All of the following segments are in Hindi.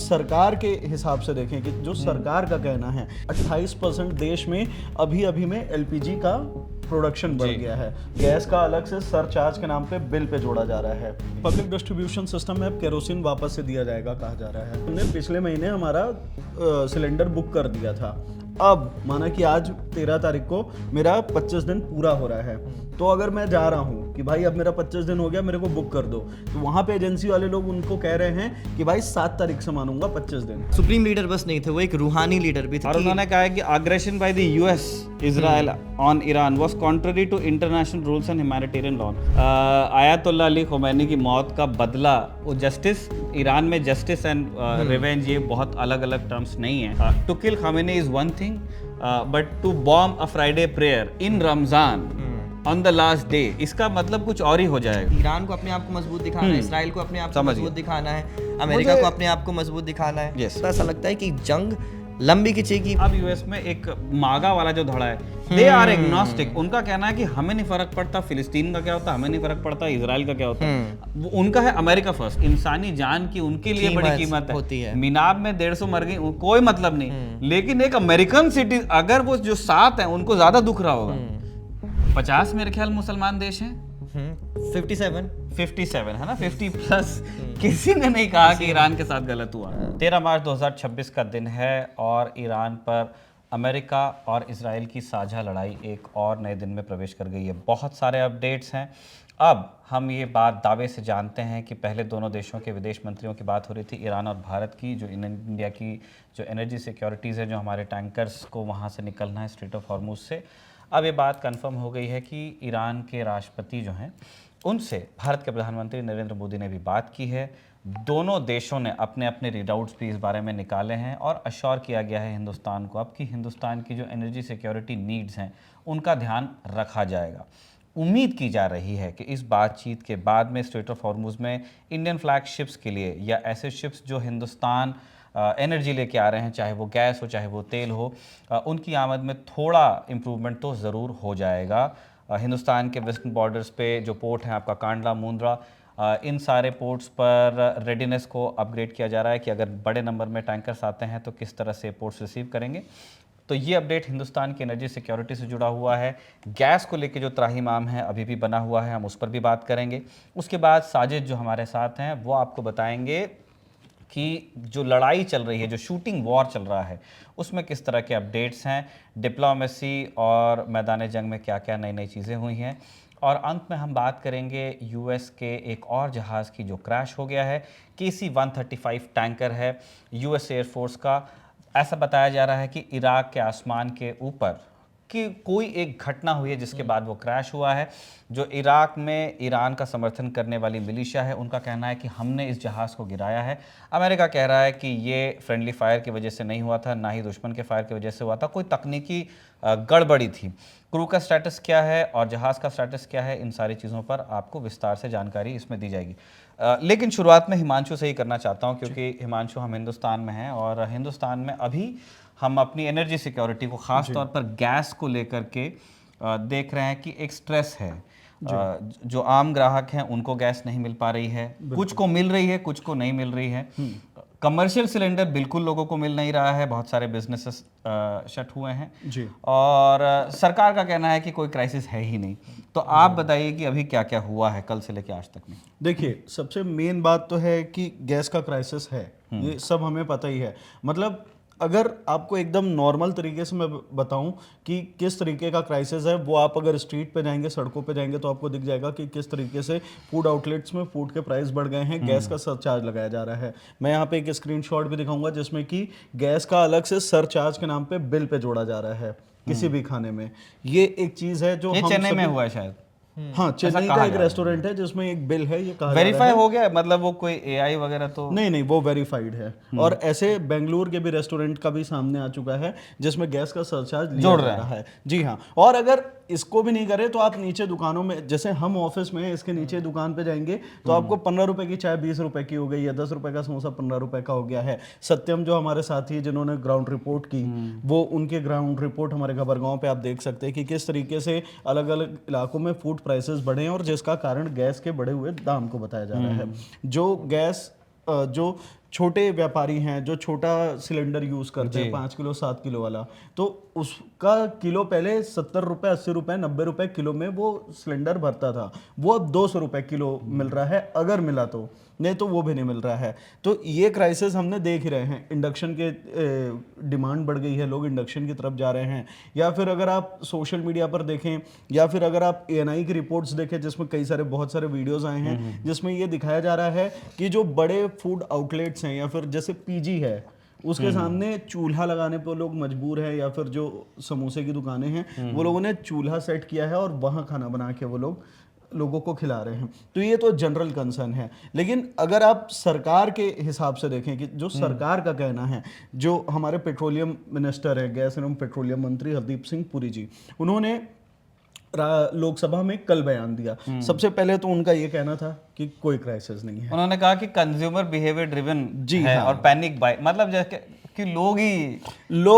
सरकार के हिसाब से देखें कि जो सरकार का कहना है 28% देश में अभी में एलपीजी का प्रोडक्शन बढ़ गया है। गैस का अलग से सरचार्ज के नाम पे बिल पे जोड़ा जा रहा है। पब्लिक डिस्ट्रीब्यूशन सिस्टम में अब केरोसिन वापस से दिया जाएगा कहा जा रहा है। हमने पिछले महीने हमारा सिलेंडर बुक कर दिया था। अब माना कि आज 13 तारीख को मेरा 25 दिन पूरा हो रहा है, तो अगर मैं जा रहा हूँ कि भाई अब मेरा 25 दिन हो गया, मेरे को बुक कर दो, तो वहाँ पे एजेंसी वाले लोग उनको कह रहे हैं कि भाई 7 तारीख से मानूंगा 25 दिन। सुप्रीम लीडर बस नहीं थे, वो एक रूहानी लीडर भी थे। और उन्होंने कहा है कि aggression by the US Israel on Iran was contrary to international rules and humanitarian law. Ayatollah Ali Khamenei की मौत का बदला, वो जस्टिस, ईरान में जस्टिस एंड रिवेंज ये बहुत अलग अलग टर्म्स नहीं है। To kill Khamenei is one thing, but to bomb a Friday prayer in Ramzan on the last day, इसका मतलब कुछ और ही हो जाएगा। ईरान को अपने आप को मजबूत दिखाना है, इसराइल को अपने आप को मजबूत दिखाना है, अमेरिका को अपने आप को मजबूत दिखाना है। Yes. तो ऐसा लगता है कि जंग लंबी खिंचेगी। अब यूएस में एक मागा वाला जो धड़ा है, दे आर एग्नोस्टिक। उनका कहना है कि हमें नहीं फर्क पड़ता फिलिस्तीन का क्या होता, हमें नहीं फर्क पड़ता इजराइल का क्या होता है। उनका है अमेरिका फर्स्ट, इंसानी जान की उनके लिए बड़ी कीमत होती है। मीनाब में 150 मर गई, कोई मतलब नहीं, लेकिन एक अमेरिकन सिटी अगर वो जो 7 है उनको ज्यादा दुख रहा होगा। 50 मेरे ख्याल मुसलमान देश हैं, 57 है ना, 50 प्लस। किसी ने नहीं कहा कि ईरान के साथ गलत हुआ। 13 मार्च 2026 का दिन है और ईरान पर अमेरिका और इजराइल की साझा लड़ाई एक और नए दिन में प्रवेश कर गई है। बहुत सारे अपडेट्स हैं। अब हम ये बात दावे से जानते हैं कि पहले दोनों देशों के विदेश मंत्रियों की बात हो रही थी, ईरान और भारत की, जो इंडिया की जो एनर्जी सिक्योरिटीज़ है, जो हमारे टैंकर्स को वहाँ से निकलना है स्ट्रेट ऑफ हॉर्मुज से। अब ये बात कंफर्म हो गई है कि ईरान के राष्ट्रपति जो हैं उनसे भारत के प्रधानमंत्री नरेंद्र मोदी ने भी बात की है। दोनों देशों ने अपने अपने रीडाउट्स भी इस बारे में निकाले हैं और अश्योर किया गया है हिंदुस्तान को अब कि हिंदुस्तान की जो एनर्जी सिक्योरिटी नीड्स हैं उनका ध्यान रखा जाएगा। उम्मीद की जा रही है कि इस बातचीत के बाद में स्ट्रेट ऑफ हॉर्मुज में इंडियन फ्लैग शिप्स के लिए या ऐसे शिप्स जो हिंदुस्तान एनर्जी लेके आ रहे हैं, चाहे वो गैस हो चाहे वो तेल हो, उनकी आमद में थोड़ा इम्प्रूवमेंट तो ज़रूर हो जाएगा। हिंदुस्तान के वेस्टर्न बॉर्डर्स पे जो पोर्ट हैं आपका कांडला, मुंद्रा, इन सारे पोर्ट्स पर रेडीनेस को अपग्रेड किया जा रहा है कि अगर बड़े नंबर में टैंकर्स आते हैं तो किस तरह से पोर्ट्स रिसीव करेंगे। तो ये अपडेट हिंदुस्तान की एनर्जी सिक्योरिटी से जुड़ा हुआ है। गैस को लेके जो त्राहिमाम है अभी भी बना हुआ है, हम उस पर भी बात करेंगे। उसके बाद साजिद जो हमारे साथ हैं वो आपको बताएंगे कि जो लड़ाई चल रही है, जो शूटिंग वॉर चल रहा है, उसमें किस तरह के अपडेट्स हैं, डिप्लोमेसी और मैदान जंग में क्या क्या नई नई चीज़ें हुई हैं। और अंत में हम बात करेंगे यूएस के एक और जहाज़ की जो क्रैश हो गया है, KC-135 टैंकर है यूएस एयरफोर्स का। ऐसा बताया जा रहा है कि इराक के आसमान के ऊपर कि कोई एक घटना हुई है जिसके बाद वो क्रैश हुआ है। जो इराक में ईरान का समर्थन करने वाली मिलिशिया है उनका कहना है कि हमने इस जहाज़ को गिराया है। अमेरिका कह रहा है कि ये फ्रेंडली फायर की वजह से नहीं हुआ था, ना ही दुश्मन के फायर की वजह से हुआ था, कोई तकनीकी गड़बड़ी थी। क्रू का स्टेटस क्या है और जहाज़ का स्टेटस क्या है, इन सारी चीज़ों पर आपको विस्तार से जानकारी इसमें दी जाएगी। लेकिन शुरुआत में हिमांशु से ही करना चाहता हूँ क्योंकि हिमांशु हम हिंदुस्तान में हैं और हिंदुस्तान में अभी हम अपनी एनर्जी सिक्योरिटी को ख़ास तौर पर गैस को लेकर के देख रहे हैं कि एक स्ट्रेस है। जो आम ग्राहक हैं उनको गैस नहीं मिल पा रही है, कुछ को मिल रही है, कुछ को नहीं मिल रही है। कमर्शियल सिलेंडर बिल्कुल लोगों को मिल नहीं रहा है, बहुत सारे बिजनेसेस शट हुए हैं जी। और सरकार का कहना है कि कोई क्राइसिस है ही नहीं। तो आप बताइए कि अभी क्या क्या हुआ है कल से लेकर आज तक में। देखिए, सबसे मेन बात तो है कि गैस का क्राइसिस है, ये सब हमें पता ही है। मतलब अगर आपको एकदम नॉर्मल तरीके से मैं बताऊं कि किस तरीके का क्राइसिस है, वो आप अगर स्ट्रीट पे जाएंगे, सड़कों पे जाएंगे तो आपको दिख जाएगा कि किस तरीके से फूड आउटलेट्स में फूड के प्राइस बढ़ गए हैं, गैस का सरचार्ज लगाया जा रहा है। मैं यहाँ पे एक स्क्रीनशॉट भी दिखाऊंगा जिसमें कि गैस का अलग से सरचार्ज के नाम पे बिल पे जोड़ा जा रहा है किसी भी खाने में। ये एक चीज़ है जो चेन्नई में हुआ है शायद। हाँ, चेन्नई का एक रेस्टोरेंट है जिसमें एक बिल है, ये कहा वेरीफाई हो गया, मतलब वो कोई एआई वगैरह तो नहीं, वो वेरीफाइड है। और ऐसे बेंगलुरु के भी रेस्टोरेंट का भी सामने आ चुका है जिसमें गैस का सरचार्ज जोड़ रहा है। जी हाँ, और अगर इसको भी नहीं करे तो आप नीचे दुकानों में, जैसे हम ऑफिस में इसके नीचे दुकान पे जाएंगे तो आपको 15 रुपए की चाय 20 रुपए की हो गई है, 10 रुपए का समोसा 15 रुपए का हो गया है। सत्यम जो हमारे साथी है जिन्होंने ग्राउंड रिपोर्ट की, वो उनके ग्राउंड रिपोर्ट हमारे खबरगांव पे आप देख सकते हैं कि किस तरीके से अलग अलग इलाकों में फूड प्राइसेस बढ़े हैं और जिसका कारण गैस के बढ़े हुए दाम को बताया जा रहा है। जो गैस जो छोटे व्यापारी हैं जो छोटा सिलेंडर यूज करते हैं 5 किलो 7 किलो वाला, तो उसका किलो पहले 70 रुपए 80 रुपए 90 रुपए किलो में वो सिलेंडर भरता था, वो अब 200 रुपए किलो मिल रहा है, अगर मिला तो, नहीं तो वो भी नहीं मिल रहा है। तो ये क्राइसिस हमने देख ही रहे हैं। इंडक्शन के डिमांड बढ़ गई है, लोग इंडक्शन की तरफ जा रहे हैं, या फिर अगर आप सोशल मीडिया पर देखें या फिर अगर आप ANI की रिपोर्ट्स देखें जिसमें बहुत सारे वीडियोस आए हैं जिसमें ये दिखाया जा रहा है कि जो बड़े फूड आउटलेट्स हैं या फिर जैसे PG है उसके सामने चूल्हा लगाने पर लोग मजबूर है, या फिर जो समोसे की दुकानें हैं वो लोगों ने चूल्हा सेट किया है और वहाँ खाना बना के वो लोग लोगों को खिला रहे हैं। तो ये तो जनरल कंसर्न है। लेकिन अगर आप सरकार के हिसाब से देखें कि जो सरकार का कहना है, जो हमारे पेट्रोलियम मिनिस्टर है, गैस एवं पेट्रोलियम मंत्री हरदीप सिंह पुरी जी, उन्होंने लोकसभा में कल बयान दिया। सबसे पहले तो उनका ये कहना था कि कोई क्राइसिस नहीं है। उन्होंने कहा कि कंज्यूमर बिहेवियर ड्रिवन है और पैनिक बाय, मतलब जैसे कि लोग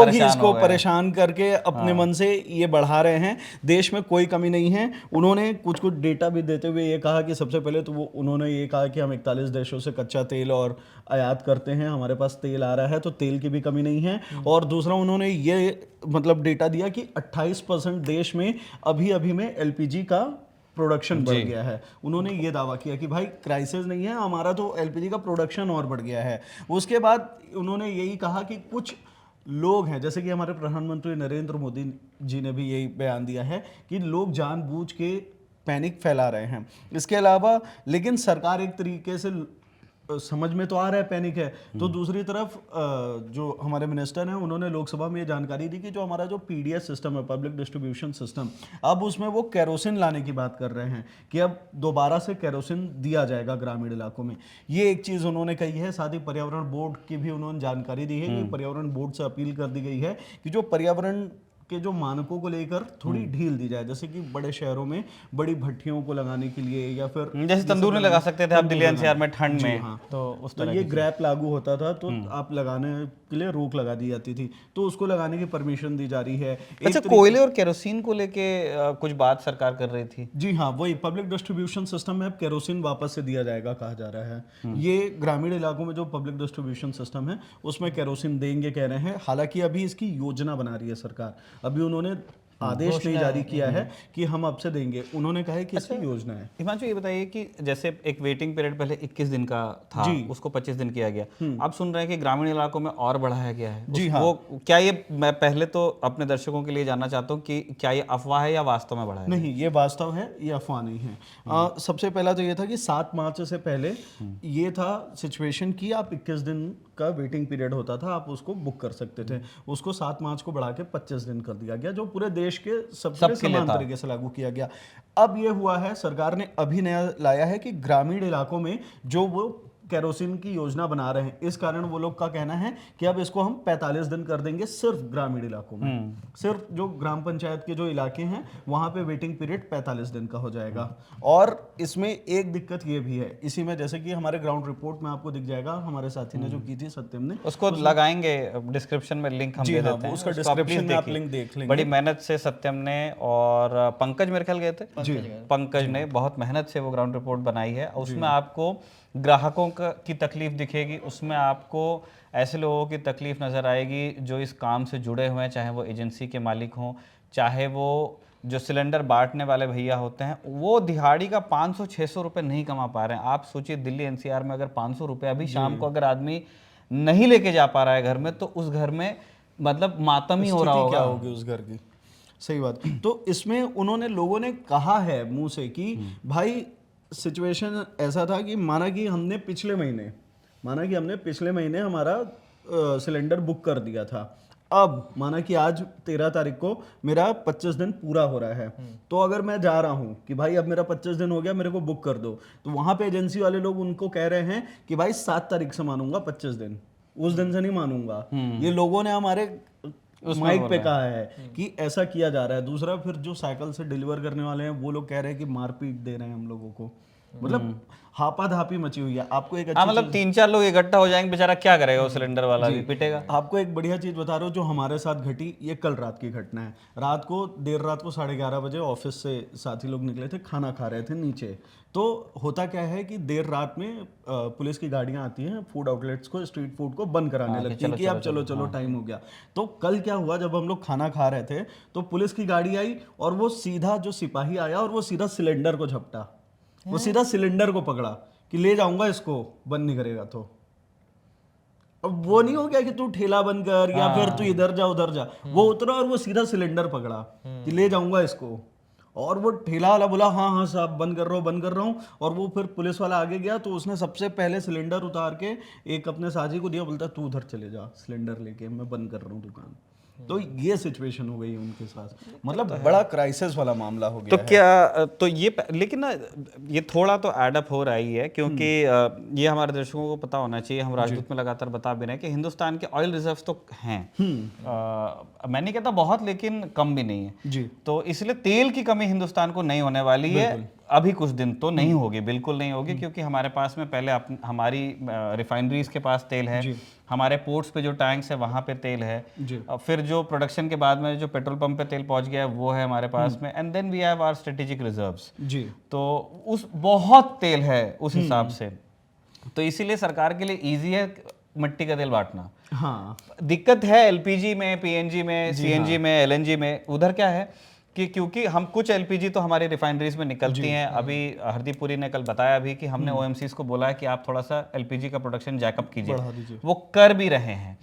ही इसको परेशान करके अपने मन से ये बढ़ा रहे हैं। देश में कोई कमी नहीं है। उन्होंने कुछ डेटा भी देते हुए ये कहा कि सबसे पहले तो उन्होंने ये कहा कि हम 41 देशों से कच्चा तेल और आयात करते हैं, हमारे पास तेल आ रहा है, तो तेल की भी कमी नहीं है। और दूसरा उन्होंने ये मतलब डेटा दिया कि 28% देश में अभी में LPG का प्रोडक्शन बढ़ गया है। उन्होंने ये दावा किया कि भाई क्राइसिस नहीं है, हमारा तो LPG का प्रोडक्शन और बढ़ गया है। उसके बाद उन्होंने यही कहा कि कुछ लोग हैं, जैसे कि हमारे प्रधानमंत्री नरेंद्र मोदी जी ने भी यही बयान दिया है कि लोग जानबूझ के पैनिक फैला रहे हैं। इसके अलावा लेकिन सरकार एक तरीके से समझ में तो आ रहा है पैनिक है, तो दूसरी तरफ जो हमारे मिनिस्टर हैं उन्होंने लोकसभा में ये जानकारी दी कि जो हमारा जो PDS सिस्टम है, पब्लिक डिस्ट्रीब्यूशन सिस्टम, अब उसमें वो केरोसिन लाने की बात कर रहे हैं कि अब दोबारा से केरोसिन दिया जाएगा ग्रामीण इलाकों में। ये एक चीज़ उन्होंने कही है। साथ ही पर्यावरण बोर्ड की भी उन्होंने जानकारी दी है कि पर्यावरण बोर्ड से अपील कर दी गई है कि जो पर्यावरण के जो मानकों को लेकर थोड़ी ढील दी जाए, जैसे कि बड़े शहरों में बड़ी भट्टियों को लगाने के लिए, या फिर जैसे तंदूर में लगा सकते थे आप दिल्ली NCR में ठंड में, हाँ। तो उस तो ये ग्रैप लागू होता था, तो आप लगाने के लिए रोक लगा दी जाती थी, तो उसको लगाने की परमिशन दी जा रही है। अच्छा, कोयले और केरोसिन को लेके कुछ बात सरकार कर रही थी। जी हाँ, वही पब्लिक डिस्ट्रीब्यूशन सिस्टम में अब केरोसिन वापस से दिया जाएगा कहा जा रहा है। ये ग्रामीण इलाकों में जो पब्लिक डिस्ट्रीब्यूशन सिस्टम है उसमें केरोसिन देंगे कह रहे हैं। हालांकि अभी इसकी योजना बना रही है सरकार, अभी उन्होंने आदेश नहीं जारी किया है कि हम अब से देंगे, उन्होंने कहा है कि इसकी योजना है। हिमांशु, ये बताइए कि जैसे एक वेटिंग पीरियड पहले 21 दिन का था, उसको 25 दिन किया गया, अब सुन रहे हैं कि ग्रामीण इलाकों में और बढ़ाया गया है। जी हाँ। वो क्या, ये मैं पहले तो अपने दर्शकों के लिए जानना चाहता हूँ कि क्या ये अफवाह है या वास्तव में बढ़ाया? नहीं, ये वास्तव है, ये अफवाह नहीं है। सबसे पहला तो ये था कि 7 मार्च से पहले ये था सिचुएशन कि आप 21 दिन का वेटिंग पीरियड होता था, आप उसको बुक कर सकते थे। उसको 7 मार्च को बढ़ा के 25 दिन कर दिया गया, जो पूरे देश के सबके समान तरीके से लागू किया गया। अब ये हुआ है, सरकार ने अभी नया लाया है कि ग्रामीण इलाकों में जो वो केरोसिन की योजना बना रहे हैं, इस कारण वो लोग का कहना है कि अब इसको हम 45 दिन कर देंगे सिर्फ ग्रामीण इलाकों में। सिर्फ जो ग्राम पंचायत के जो इलाके हैं वहां पे वेटिंग पीरियड 45 दिन का हो जाएगा। और इसमें एक दिक्कत ये भी है, इसी में जैसे कि हमारे ग्राउंड रिपोर्ट में आपको दिख जाएगा, हमारे साथी ने जो की थी सत्यम ने, उसको लगाएंगे डिस्क्रिप्शन में, लिंक हम दे देते हैं, उसका डिस्क्रिप्शन में आप लिंक देख लेंगे। बड़ी मेहनत से सत्यम ने और पंकज मेरे ख्याल गए थे, पंकज ने बहुत मेहनत से वो ग्राउंड रिपोर्ट बनाई है। उसमें आपको ग्राहकों की तकलीफ दिखेगी, उसमें आपको ऐसे लोगों की तकलीफ नज़र आएगी जो इस काम से जुड़े हुए हैं, चाहे वो एजेंसी के मालिक हों, चाहे वो जो सिलेंडर बांटने वाले भैया होते हैं, वो दिहाड़ी का 500-600 रुपये नहीं कमा पा रहे हैं। आप सोचिए दिल्ली NCR में अगर 500 रुपये अभी शाम को अगर आदमी नहीं लेके जा पा रहा है घर में, तो उस घर में मतलब मातम ही हो रहा होगा। क्या होगी उस घर की, सही बात। तो इसमें उन्होंने, लोगों ने कहा है मुंह से कि भाई सिचुएशन ऐसा था कि माना कि हमने पिछले महीने हमारा सिलेंडर बुक कर दिया था। अब माना कि आज 13 तारीख को मेरा 25 दिन पूरा हो रहा है, तो अगर मैं जा रहा हूं कि भाई अब मेरा 25 दिन हो गया, मेरे को बुक कर दो, तो वहां पे एजेंसी वाले लोग उनको कह रहे हैं कि भाई 7 तारीख से मानूंगा 25 दिन, उस दिन से नहीं मानूंगा। ये लोगों ने हमारे माइक पे कहा है कि ऐसा किया जा रहा है। दूसरा, फिर जो साइकिल से डिलीवर करने वाले हैं वो लोग कह रहे हैं कि मारपीट दे रहे हैं हम लोगों को। मतलब हापाधापी मची हुई है। आपको एक हाँ, मतलब 3-4 लोग इकट्ठा हो जाएंगे, बेचारा क्या करेगा, वो सिलेंडर वाला भी पिटेगा। आपको एक बढ़िया चीज बता रहा हूँ जो हमारे साथ घटी, ये कल रात की घटना है। रात को देर रात को 11:30 बजे ऑफिस से साथी लोग निकले थे, खाना खा रहे थे नीचे। तो होता क्या है कि देर रात में पुलिस की गाड़ियां आती हैं फूड आउटलेट्स को, स्ट्रीट फूड को बंद कराने लगती हैं कि अब चलो टाइम हो गया। तो कल क्या हुआ, जब हम लोग खाना खा रहे थे तो पुलिस की गाड़ी आई और वो सीधा जो सिपाही आया और वो सीधा सिलेंडर को झपटा, वो सीधा सिलेंडर को पकड़ा कि ले जाऊंगा इसको, बंद नहीं करेगा तो। अब वो नहीं हो गया कि तू ठेला बंद कर या फिर तू इधर जा उधर जा, वो उतरा और वो सीधा सिलेंडर पकड़ा कि ले जाऊंगा इसको। और वो ठेला वाला बोला हाँ साहब बंद कर रहा हूँ। और वो फिर पुलिस वाला आगे गया तो उसने सबसे पहले सिलेंडर उतार के एक अपने साथी को दिया, बोलता तू उधर चले जा सिलेंडर लेके, मैं बंद कर रहा हूँ दुकान। तो ये सिचुएशन हो गई उनके साथ, मतलब बड़ा क्राइसिस वाला मामला हो गया तो क्या तो ये लेकिन ना ये थोड़ा तो एडअप हो रहा ही है, क्योंकि ये हमारे दर्शकों को पता होना चाहिए, हम राजदूत में लगातार बता भी रहे हैं कि हिंदुस्तान के ऑयल रिजर्व्स तो हैं, मैं नहीं कहता बहुत, लेकिन कम भी नहीं है जी। तो इसलिए तेल की कमी हिंदुस्तान को नहीं होने वाली है अभी कुछ दिन तो नहीं होगी, बिल्कुल नहीं होगी, क्योंकि हमारे पास में पहले हमारी रिफाइनरीज के पास तेल है, हमारे पोर्ट्स पे जो टैंक्स है वहाँ पे तेल है, फिर जो प्रोडक्शन के बाद में जो पेट्रोल पंप पे तेल पहुँच गया है वो है हमारे पास में, and then we have our strategic reserves. जी। तो उस बहुत तेल है उस हिसाब से, तो इसीलिए सरकार के लिए ईजी है मिट्टी का तेल बांटना। हाँ, दिक्कत है एलपीजी में, पीएनजी में, सीएनजी में, एलएनजी में। उधर क्या है कि क्योंकि हम कुछ एलपीजी तो हमारी रिफाइनरीज में निकलती हैं, अभी हरदीप पुरी ने कल बताया भी कि हमने ओएमसीज को बोला है कि आप थोड़ा सा एलपीजी का प्रोडक्शन जैकअप कीजिए, वो कर भी रहे हैं,